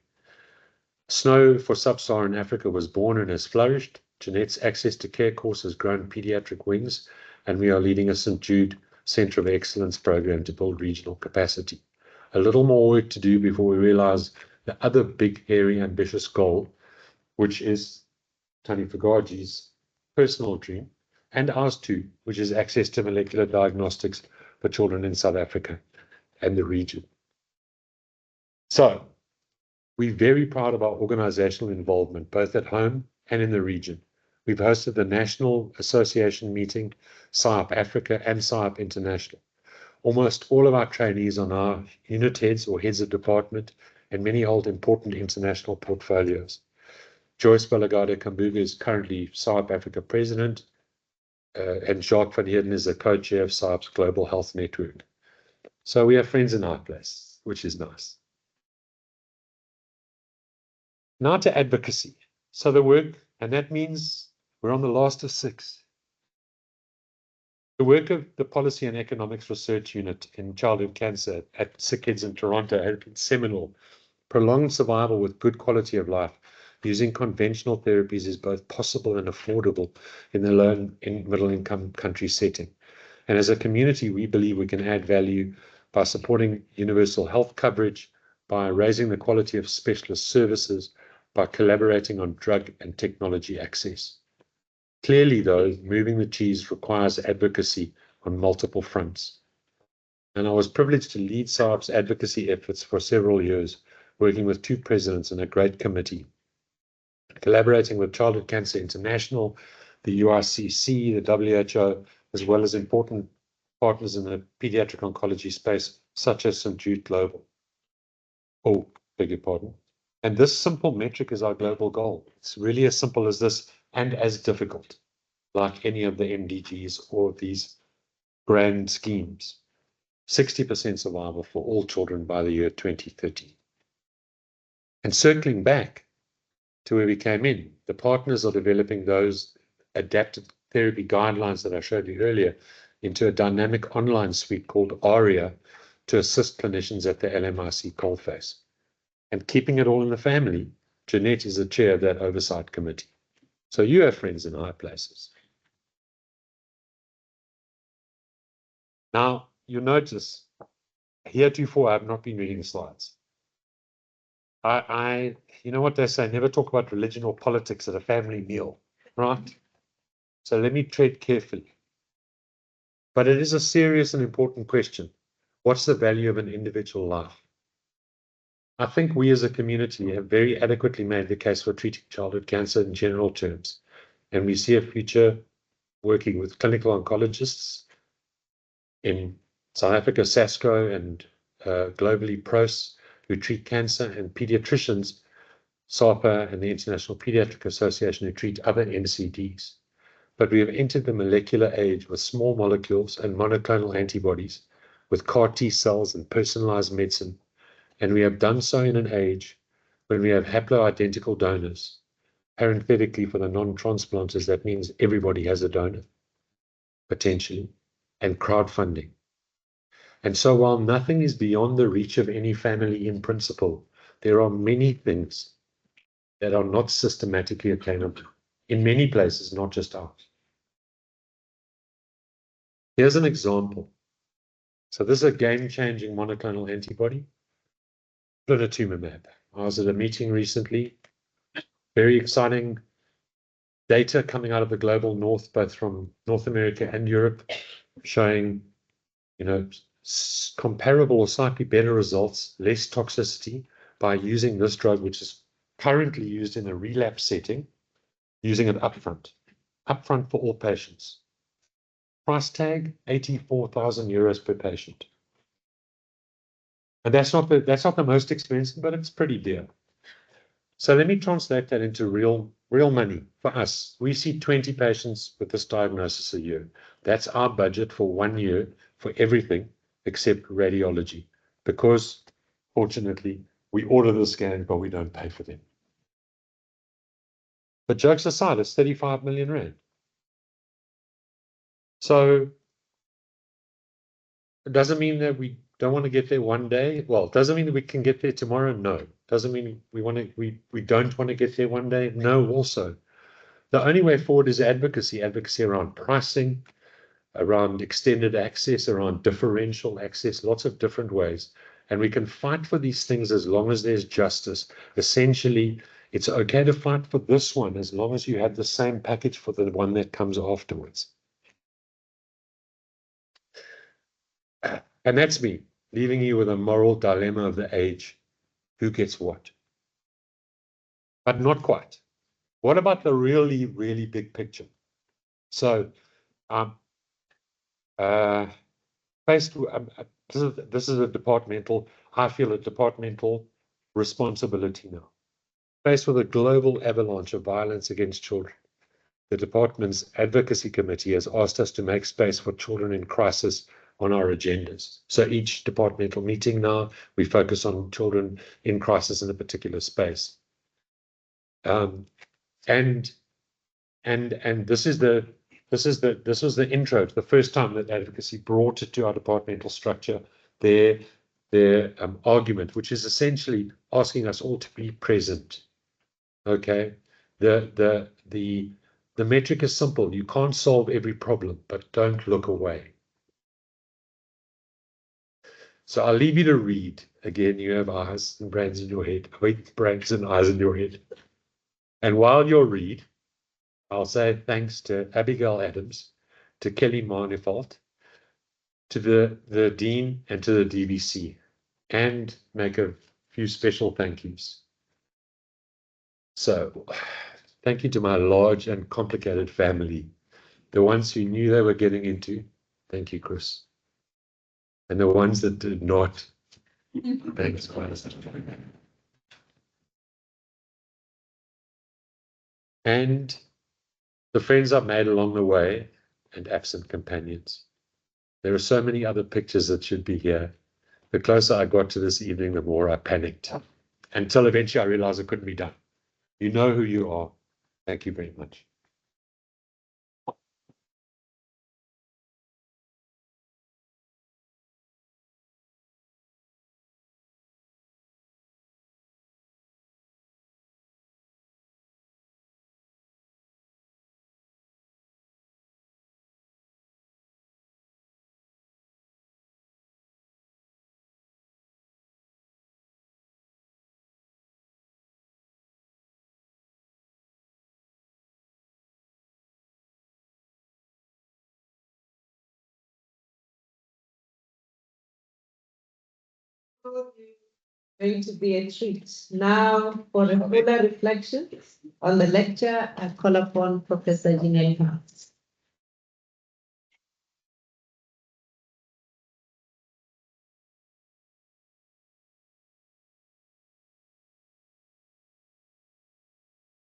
Speaker 3: Snow for Sub-Saharan Africa was born and has flourished. Jeanette's access to care course has grown pediatric wings, and we are leading a St. Jude Centre of Excellence program to build regional capacity. A little more work to do before we realize the other big, hairy, ambitious goal, which is Tony Fagagi's personal dream, and ours too, which is access to molecular diagnostics for children in South Africa and the region. So, we're very proud of our organizational involvement, both at home and in the region. We've hosted the National Association meeting, SARP Africa and SARP International. Almost all of our trainees are now unit heads or heads of department, and many hold important international portfolios. Joyce Balagado Kambuga is currently SARP Africa president, and Jacques van Heerden is the co-chair of SARP's Global Health Network. So we have friends in our place, which is nice. Now to advocacy. So the work, and that means we're on the last of 6. The work of the Policy and Economics Research Unit in childhood cancer at SickKids in Toronto has been seminal. Prolonged survival with good quality of life using conventional therapies is both possible and affordable in the low and middle income country setting. And as a community, we believe we can add value by supporting universal health coverage, by raising the quality of specialist services, by collaborating on drug and technology access. Clearly, though, moving the cheese requires advocacy on multiple fronts. And I was privileged to lead SARP's advocacy efforts for several years, working with 2 presidents and a great committee, collaborating with Childhood Cancer International, the UICC, the WHO, as well as important partners in the pediatric oncology space, such as St. Jude Global. Oh, beg your pardon. And this simple metric is our global goal. It's really as simple as this and as difficult, like any of the MDGs or these grand schemes. 60% survival for all children by the year 2030. And circling back, to where we came in. The partners are developing those adapted therapy guidelines that I showed you earlier into a dynamic online suite called ARIA to assist clinicians at the LMIC coalface. And keeping it all in the family, Jeanette is the chair of that oversight committee. So you have friends in high places. Now, you notice, heretofore, I have not been reading the slides. You know what they say, never talk about religion or politics at a family meal, right? So let me tread carefully. But it is a serious and important question. What's the value of an individual life? I think we as a community have very adequately made the case for treating childhood cancer in general terms. And we see a future working with clinical oncologists in South Africa, SASCO, and globally PROS, who treat cancer, and pediatricians, SAPA and the International Pediatric Association, who treat other NCDs. But we have entered the molecular age with small molecules and monoclonal antibodies, with CAR T cells and personalized medicine. And we have done so in an age when we have haploidentical donors. Parenthetically, for the non-transplanters, that means everybody has a donor, potentially, and crowdfunding. And so while nothing is beyond the reach of any family in principle, there are many things that are not systematically attainable in many places, not just ours. Here's an example. So this is a game-changing monoclonal antibody, blinatumomab. I was at a meeting recently, very exciting data coming out of the global north, both from North America and Europe, showing, comparable or slightly better results, less toxicity by using this drug, which is currently used in a relapse setting, using it upfront for all patients. Price tag, 84,000 euros per patient. And that's not the most expensive, but it's pretty dear. So let me translate that into real money for us. We see 20 patients with this diagnosis a year. That's our budget for 1 year for everything except radiology, because fortunately we order the scans, but we don't pay for them. But jokes aside, it's 35 million rand. So it doesn't mean that we don't want to get there one day. Well, it doesn't mean that we can get there tomorrow. No. Doesn't mean we don't want to get there one day. No, also. The only way forward is advocacy around pricing, around extended access, around differential access, lots of different ways. And we can fight for these things as long as there's justice. Essentially, it's okay to fight for this one as long as you have the same package for the one that comes afterwards. And that's me, leaving you with a moral dilemma of the age. Who gets what? But not quite. What about the really, really big picture? So, this is a departmental, I feel a departmental responsibility now. Faced with a global avalanche of violence against children, the department's advocacy committee has asked us to make space for children in crisis on our agendas. So each departmental meeting now, we focus on children in crisis in a particular space. And this was the intro to the first time that advocacy brought it to our departmental structure, their argument, which is essentially asking us all to be present. Okay, the metric is simple. You can't solve every problem, but don't look away. So I'll leave you to read. Again, you have eyes and brains in your head. Wait, brains and eyes in your head. And while you read, I'll say thanks to Abigail Adams, to Kelly Marnefalt, to the Dean and to the DVC, and make a few special thank yous. So, thank you to my large and complicated family, the ones who knew they were getting into. Thank you, Chris. And the ones that did not. Thanks, Chris. And the friends I've made along the way and absent companions. There are so many other pictures that should be here. The closer I got to this evening, the more I panicked. Until eventually I realized it couldn't be done. You know who you are. Thank you very much.
Speaker 1: Going to be a treat. Now, for a fuller reflection on the lecture, I call upon Professor Inaugural.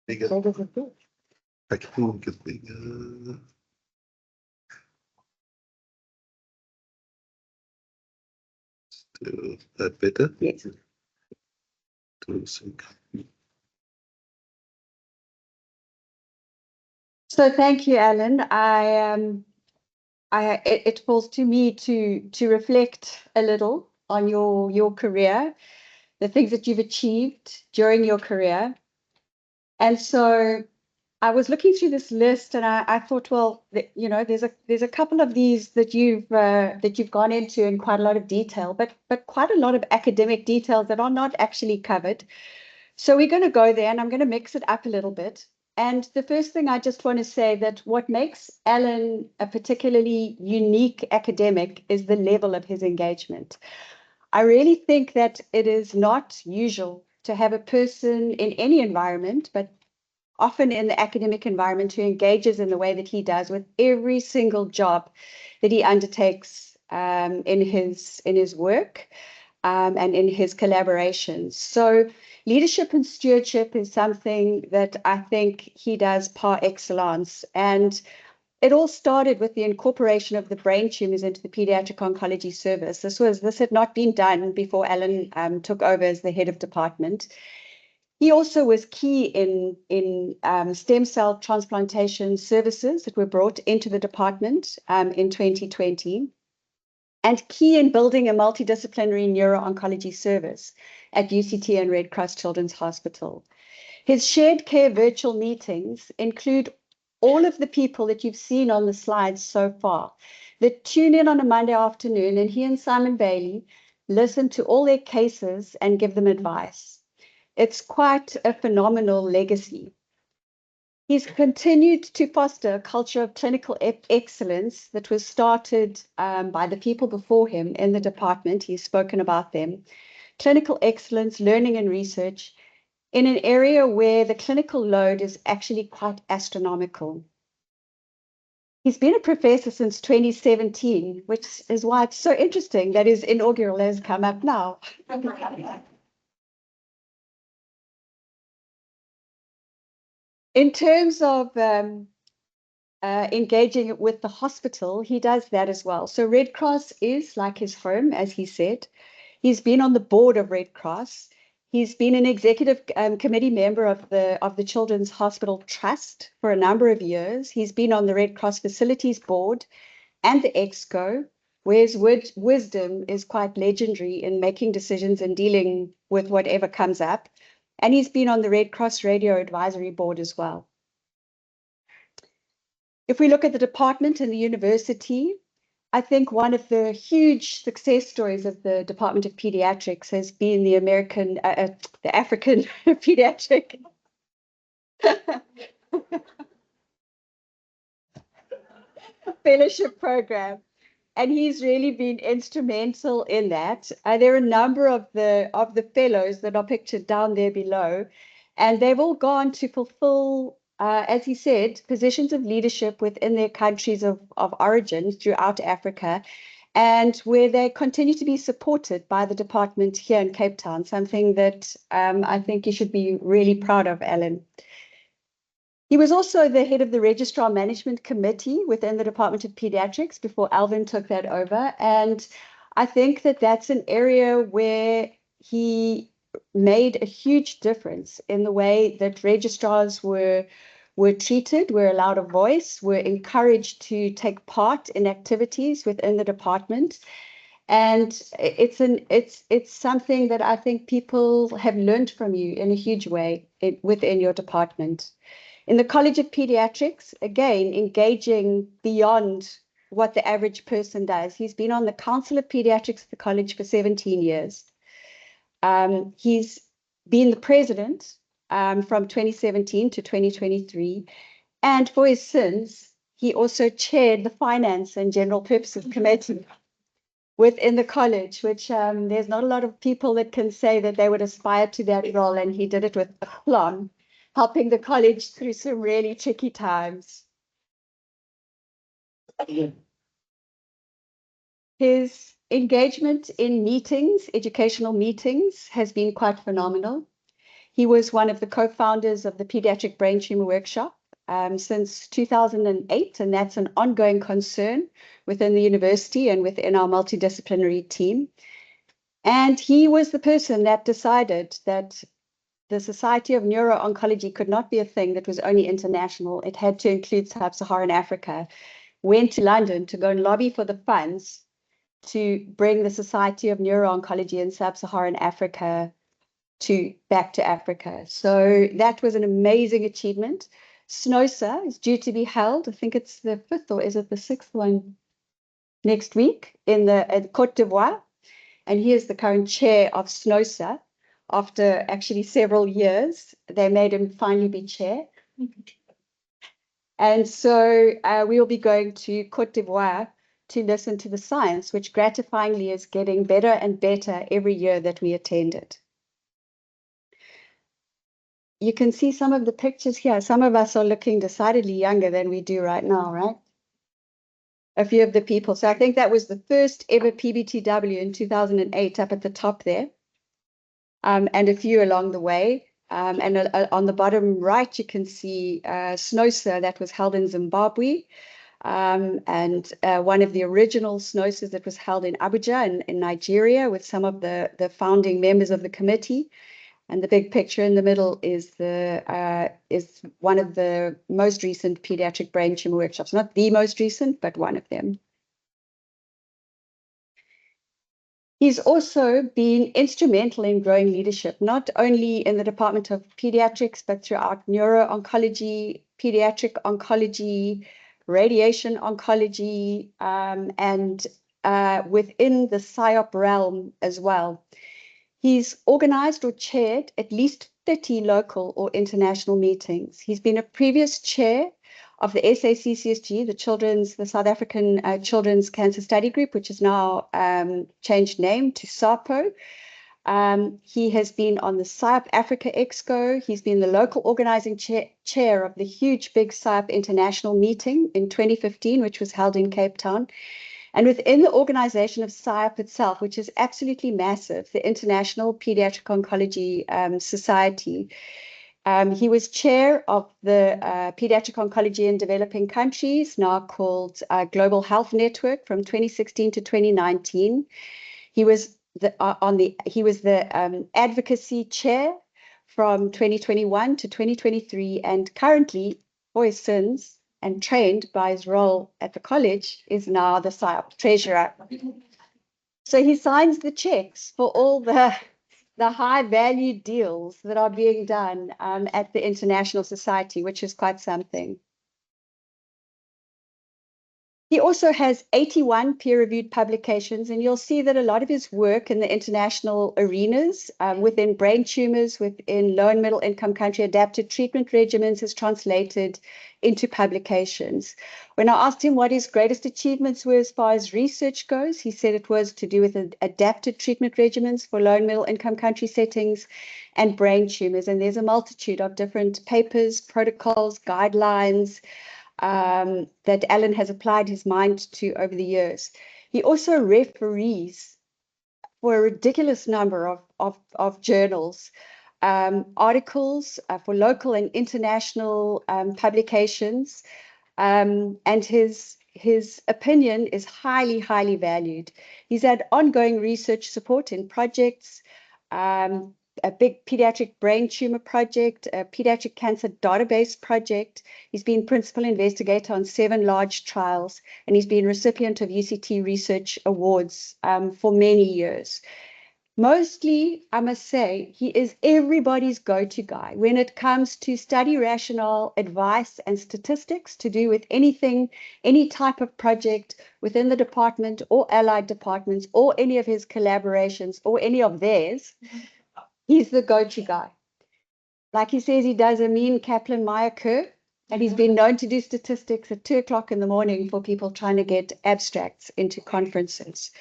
Speaker 4: Bigger.
Speaker 1: What is it do?
Speaker 4: I can get bigger. Do that better?
Speaker 1: Yes.
Speaker 4: 2 seconds.
Speaker 5: So thank you, Alan. It falls to me to reflect a little on your career, the things that you've achieved during your career. And so I was looking through this list, and I thought, well, you know, there's a couple of these that you've gone into in quite a lot of detail, but quite a lot of academic details that are not actually covered. So we're going to go there, and I'm going to mix it up a little bit. And the first thing I just want to say that what makes Alan a particularly unique academic is the level of his engagement. I really think that it is not usual to have a person in any environment, but often in the academic environment, who engages in the way that he does with every single job that he undertakes in his work and in his collaborations. So leadership and stewardship is something that I think he does par excellence. And it all started with the incorporation of the brain tumors into the pediatric oncology service. This had not been done before Alan took over as the head of department. He also was key in stem cell transplantation services that were brought into the department in 2020. And key in building a multidisciplinary neuro-oncology service at UCT and Red Cross Children's Hospital. His shared care virtual meetings include all of the people that you've seen on the slides so far that tune in on a Monday afternoon, and he and Simon Bailey listen to all their cases and give them advice. It's quite a phenomenal legacy. He's continued to foster a culture of clinical excellence that was started by the people before him in the department. He's spoken about them. Clinical excellence, learning and research in an area where the clinical load is actually quite astronomical. He's been a professor since 2017, which is why it's so interesting that his inaugural has come up now. In terms of engaging with the hospital, he does that as well. So Red Cross is like his home, as he said. He's been on the board of Red Cross. He's been an executive committee member of the Children's Hospital Trust for a number of years. He's been on the Red Cross Facilities Board and the EXCO, where his wisdom is quite legendary in making decisions and dealing with whatever comes up. And he's been on the Red Cross Radio Advisory Board as well. If we look at the department and the university, I think one of the huge success stories of the Department of Pediatrics has been the African Pediatric Fellowship Program. And he's really been instrumental in that. There are a number of the fellows that are pictured down there below, and they've all gone to fulfill, as he said, positions of leadership within their countries of origin throughout Africa, and where they continue to be supported by the department here in Cape Town, something that I think you should be really proud of, Alan. He was also the head of the Registrar Management Committee within the Department of Pediatrics before Alvin took that over. And I think that that's an area where he made a huge difference in the way that registrars were treated, were allowed a voice, were encouraged to take part in activities within the department. And it's something that I think people have learned from you in a huge way within your department. In the College of Pediatrics, again, engaging beyond what the average person does. He's been on the Council of Pediatrics at the college for 17 years. He's been the president from 2017 to 2023. And for his sins, he also chaired the Finance and General Purposes Committee within the college, which there's not a lot of people that can say that they would aspire to that role. And he did it with aplomb, helping the college through some really tricky times. His engagement in meetings, educational meetings, has been quite phenomenal. He was one of the co-founders of the Pediatric Brain Tumor Workshop since 2008, and that's an ongoing concern within the university and within our multidisciplinary team. And he was the person that decided that the Society of Neuro-Oncology could not be a thing that was only international. It had to include Sub-Saharan Africa. Went to London to go and lobby for the funds to bring the Society of Neuro-Oncology in Sub-Saharan Africa back to Africa. So that was an amazing achievement. SNOSA is due to be held, I think it's the 5th or is it the 6th one next week in Côte d'Ivoire. And he is the current chair of SNOSA. After actually several years, they made him finally be chair. And so we will be going to Côte d'Ivoire to listen to the science, which gratifyingly is getting better and better every year that we attend it. You can see some of the pictures here. Some of us are looking decidedly younger than we do right now, right? A few of the people. So I think that was the first ever PBTW in 2008 up at the top there. And a few along the way. And on the bottom right, you can see SNOSA that was held in Zimbabwe. And one of the original SNOSAs that was held in Abuja in Nigeria with some of the founding members of the committee. And the big picture in the middle is one of the most recent pediatric brain tumor workshops. Not the most recent, but one of them. He's also been instrumental in growing leadership, not only in the Department of Pediatrics, but throughout neuro-oncology, pediatric oncology, radiation oncology, and within the PSYOP realm as well. He's organized or chaired at least 30 local or international meetings. He's been a previous chair of the SACCSG, the South African Children's Cancer Study Group, which is now changed name to SAPO. He has been on the PSYOP Africa Exco. He's been the local organizing chair of the huge big PSYOP International meeting in 2015, which was held in Cape Town. And within the organization of PSYOP itself, which is absolutely massive, the International Pediatric Oncology Society, he was chair of the Pediatric Oncology in Developing Countries, now called Global Health Network, from 2016 to 2019. He was the advocacy chair from 2021 to 2023, and currently, for his sins, and trained by his role at the college, is now the PSYOP treasurer. So he signs the checks for all the high value deals that are being done at the International Society, which is quite something. He also has 81 peer-reviewed publications, and you'll see that a lot of his work in the international arenas within brain tumors, within low and middle income country adapted treatment regimens is translated into publications. When I asked him what his greatest achievements were as far as research goes, he said it was to do with adapted treatment regimens for low and middle income country settings and brain tumors. And there's a multitude of different papers, protocols, guidelines, that Alan has applied his mind to over the years. He also referees for a ridiculous number of journals, articles for local and international publications, and his opinion is highly, highly valued. He's had ongoing research support in projects, a big pediatric brain tumor project, a pediatric cancer database project. He's been principal investigator on 7 large trials, and he's been recipient of UCT research awards for many years. Mostly, I must say, he is everybody's go-to guy when it comes to study rationale, advice, and statistics to do with anything, any type of project within the department or allied departments or any of his collaborations or any of theirs. He's the go-to guy. Like he says, he does a mean Kaplan-Meier curve, and he's been known to do statistics at 2 o'clock in the morning for people trying to get abstracts into conferences.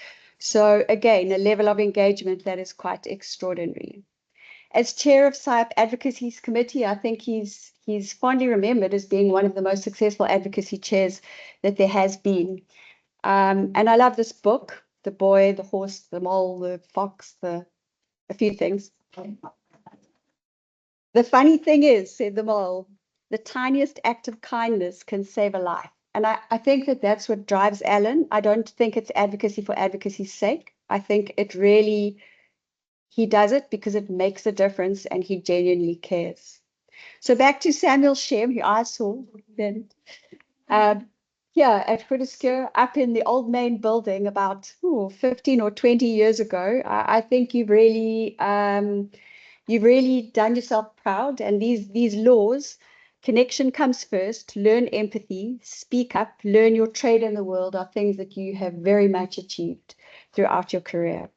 Speaker 5: So again, a level of engagement that is quite extraordinary. As chair of SIAP Advocacy's Committee, I think he's fondly remembered as being one of the most successful advocacy chairs that there has been. And I love this book, The Boy, the Horse, the Mole, the Fox, a few things. The funny thing is, said the mole, the tiniest act of kindness can save a life. And I think that that's what drives Alan. I don't think it's advocacy for advocacy's sake. I think it really, he does it because it makes a difference and he genuinely cares. So back to Samuel Shem, who I saw then. Here at Grooteskier, up in the old main building about 15 or 20 years ago. I think you've really done yourself proud, and these laws, connection comes first, learn empathy, speak up, learn your trade in the world, are things that you have very much achieved throughout your career.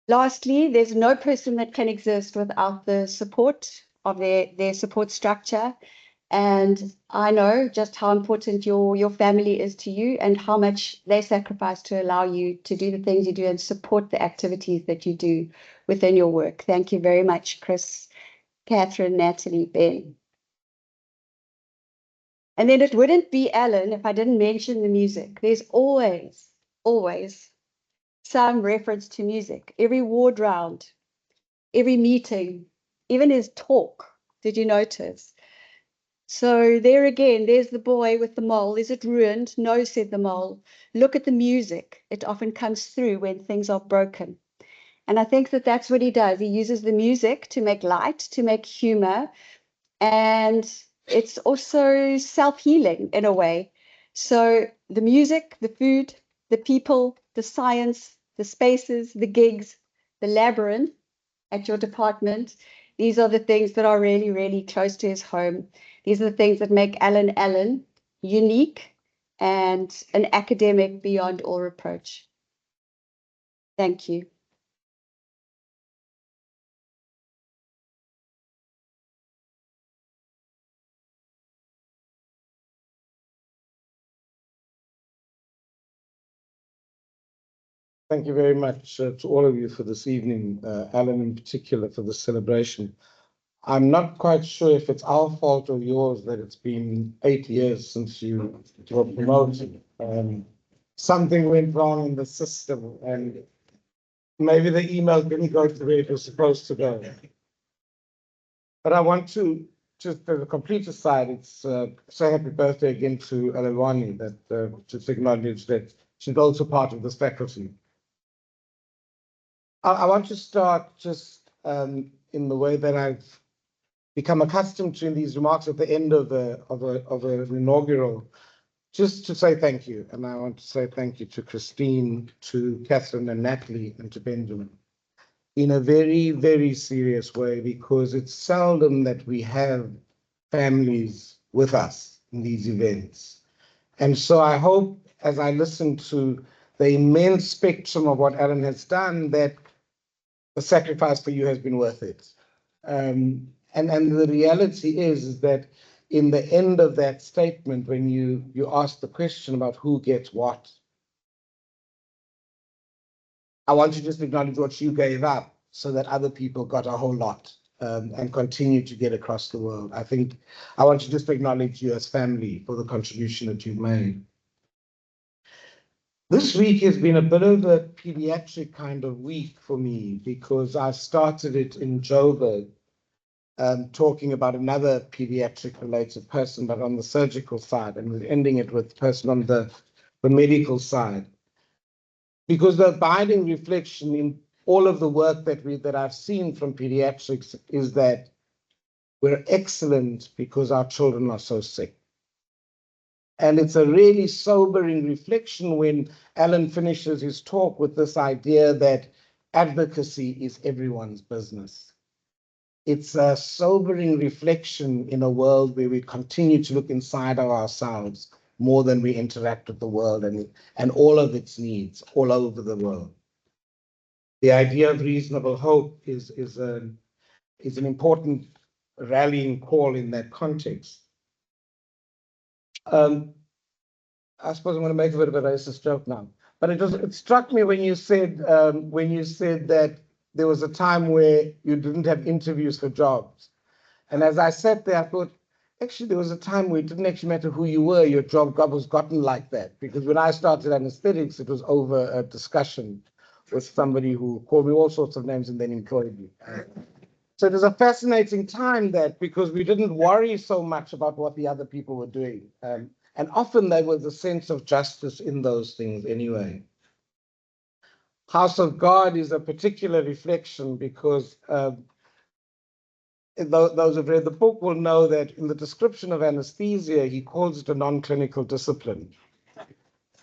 Speaker 5: Lastly, there's no person that can exist without the support of their support structure. And I know just how important your family is to you and how much they sacrifice to allow you to do the things you do and support the activities that you do within your work. Thank you very much, Chris, Catherine, Natalie, Ben. And then it wouldn't be Alan if I didn't mention the music. There's always some reference to music. Every ward round, every meeting, even his talk. Did you notice? So there again, there's the boy with the mole. Is it ruined? No, said the mole. Look at the music. It often comes through when things are broken. And I think that that's what he does. He uses the music to make light, to make humor. And it's also self-healing in a way. So the music, the food, the people, the science, the spaces, the gigs, the labyrinth at your department, these are the things that are really, really close to his home. These are the things that make Alan unique and an academic beyond all reproach. Thank you.
Speaker 6: Thank you very much to all of you for this evening, Alan in particular for the celebration. I'm not quite sure if it's our fault or yours that it's been 8 years since you were promoted. Something went wrong in the system and maybe the email didn't go to where it was supposed to go. But I want to, just as a complete aside, it's say happy birthday again to Alelwani, that just acknowledge that she's also part of this faculty. I want to start just in the way that I've become accustomed to in these remarks at the end of an inaugural, just to say thank you. And I want to say thank you to Christine, to Catherine and Natalie, and to Benjamin in a very, very serious way, because it's seldom that we have families with us in these events. And so I hope, as I listen to the immense spectrum of what Alan has done, that the sacrifice for you has been worth it. And the reality is that in the end of that statement, when you ask the question about who gets what, I want to just acknowledge what you gave up so that other people got a whole lot and continue to get across the world. I think I want to just acknowledge you as family for the contribution that you've made. This week has been a bit of a pediatric kind of week for me because I started it in Joburg, talking about another pediatric related person, but on the surgical side, and we're ending it with a person on the medical side. Because the abiding reflection all of the work that I've seen from pediatrics is that we're excellent because our children are so sick. And it's a really sobering reflection when Alan finishes his talk with this idea that advocacy is everyone's business. It's a sobering reflection in a world where we continue to look inside of ourselves more than we interact with the world and all of its needs all over the world. The idea of reasonable hope is an important rallying call in that context. I suppose I'm going to make a bit of a racist joke now, but it struck me when you said that there was a time where you didn't have interviews for jobs, and as I sat there, I thought, actually, there was a time where it didn't actually matter who you were, your job was gotten like that. Because when I started anesthetics, it was over a discussion with somebody who called me all sorts of names and then employed me. So it was a fascinating time that because we didn't worry so much about what the other people were doing. And often there was a sense of justice in those things anyway. House of God is a particular reflection because those who've read the book will know that in the description of anesthesia, he calls it a non-clinical discipline.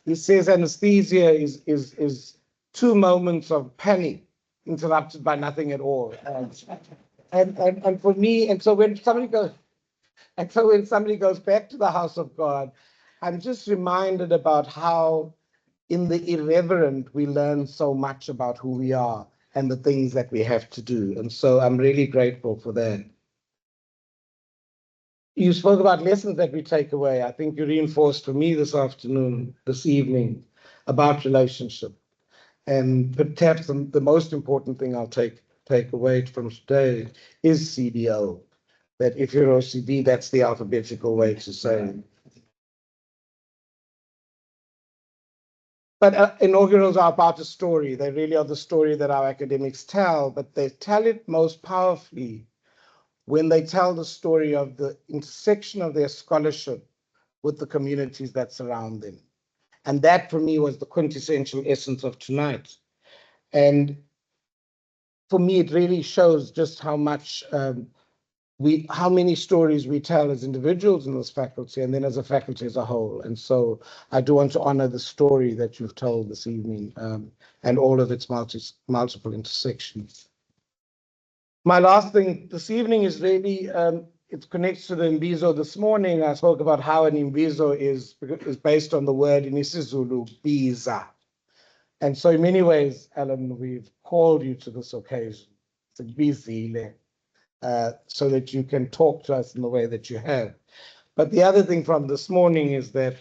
Speaker 6: He says anesthesia is 2 moments of panic interrupted by nothing at all. And for me, and so when somebody goes back to the house of God, I'm just reminded about how in the irreverent we learn so much about who we are and the things that we have to do. And so I'm really grateful for that. You spoke about lessons that we take away. I think you reinforced for me this evening, about relationship. And perhaps the most important thing I'll take away from today is CDO. That if you're OCD, that's the alphabetical way to say it. But inaugurals are about a story. They really are the story that our academics tell, but they tell it most powerfully when they tell the story of the intersection of their scholarship with the communities that surround them. And that for me was the quintessential essence of tonight. And for me, it really shows just how much how many stories we tell as individuals in this faculty and then as a faculty as a whole. And so I do want to honor the story that you've told this evening and all of its multiple intersections. My last thing this evening is really, it connects to the Imbizo this morning. I spoke about how an Imbizo is based on the word in isiZulu, biza. And so in many ways, Alan, we've called you to this occasion. It's a bizile. So that you can talk to us in the way that you have. But the other thing from this morning is that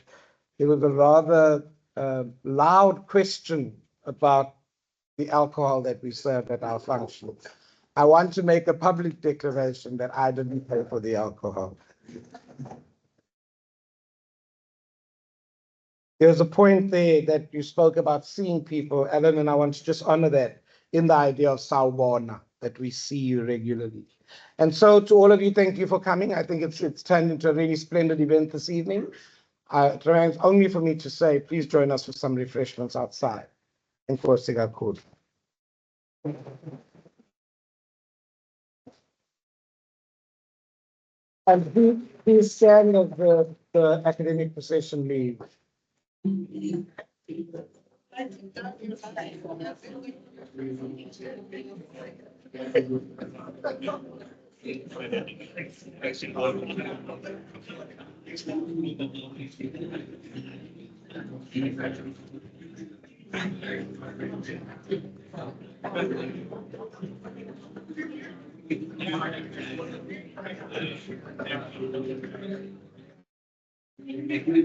Speaker 6: there was a rather loud question about the alcohol that we serve at our function. I want to make a public declaration that I didn't pay for the alcohol. There's a point there that you spoke about seeing people, Alan, and I want to just honor that in the idea of sawubona, that we see you regularly. And so to all of you, thank you for coming. I think it's turned into a really splendid event this evening. It remains only for me to say, please join us for some refreshments outside. Enkosi kakhulu. And please stand of the academic procession leave.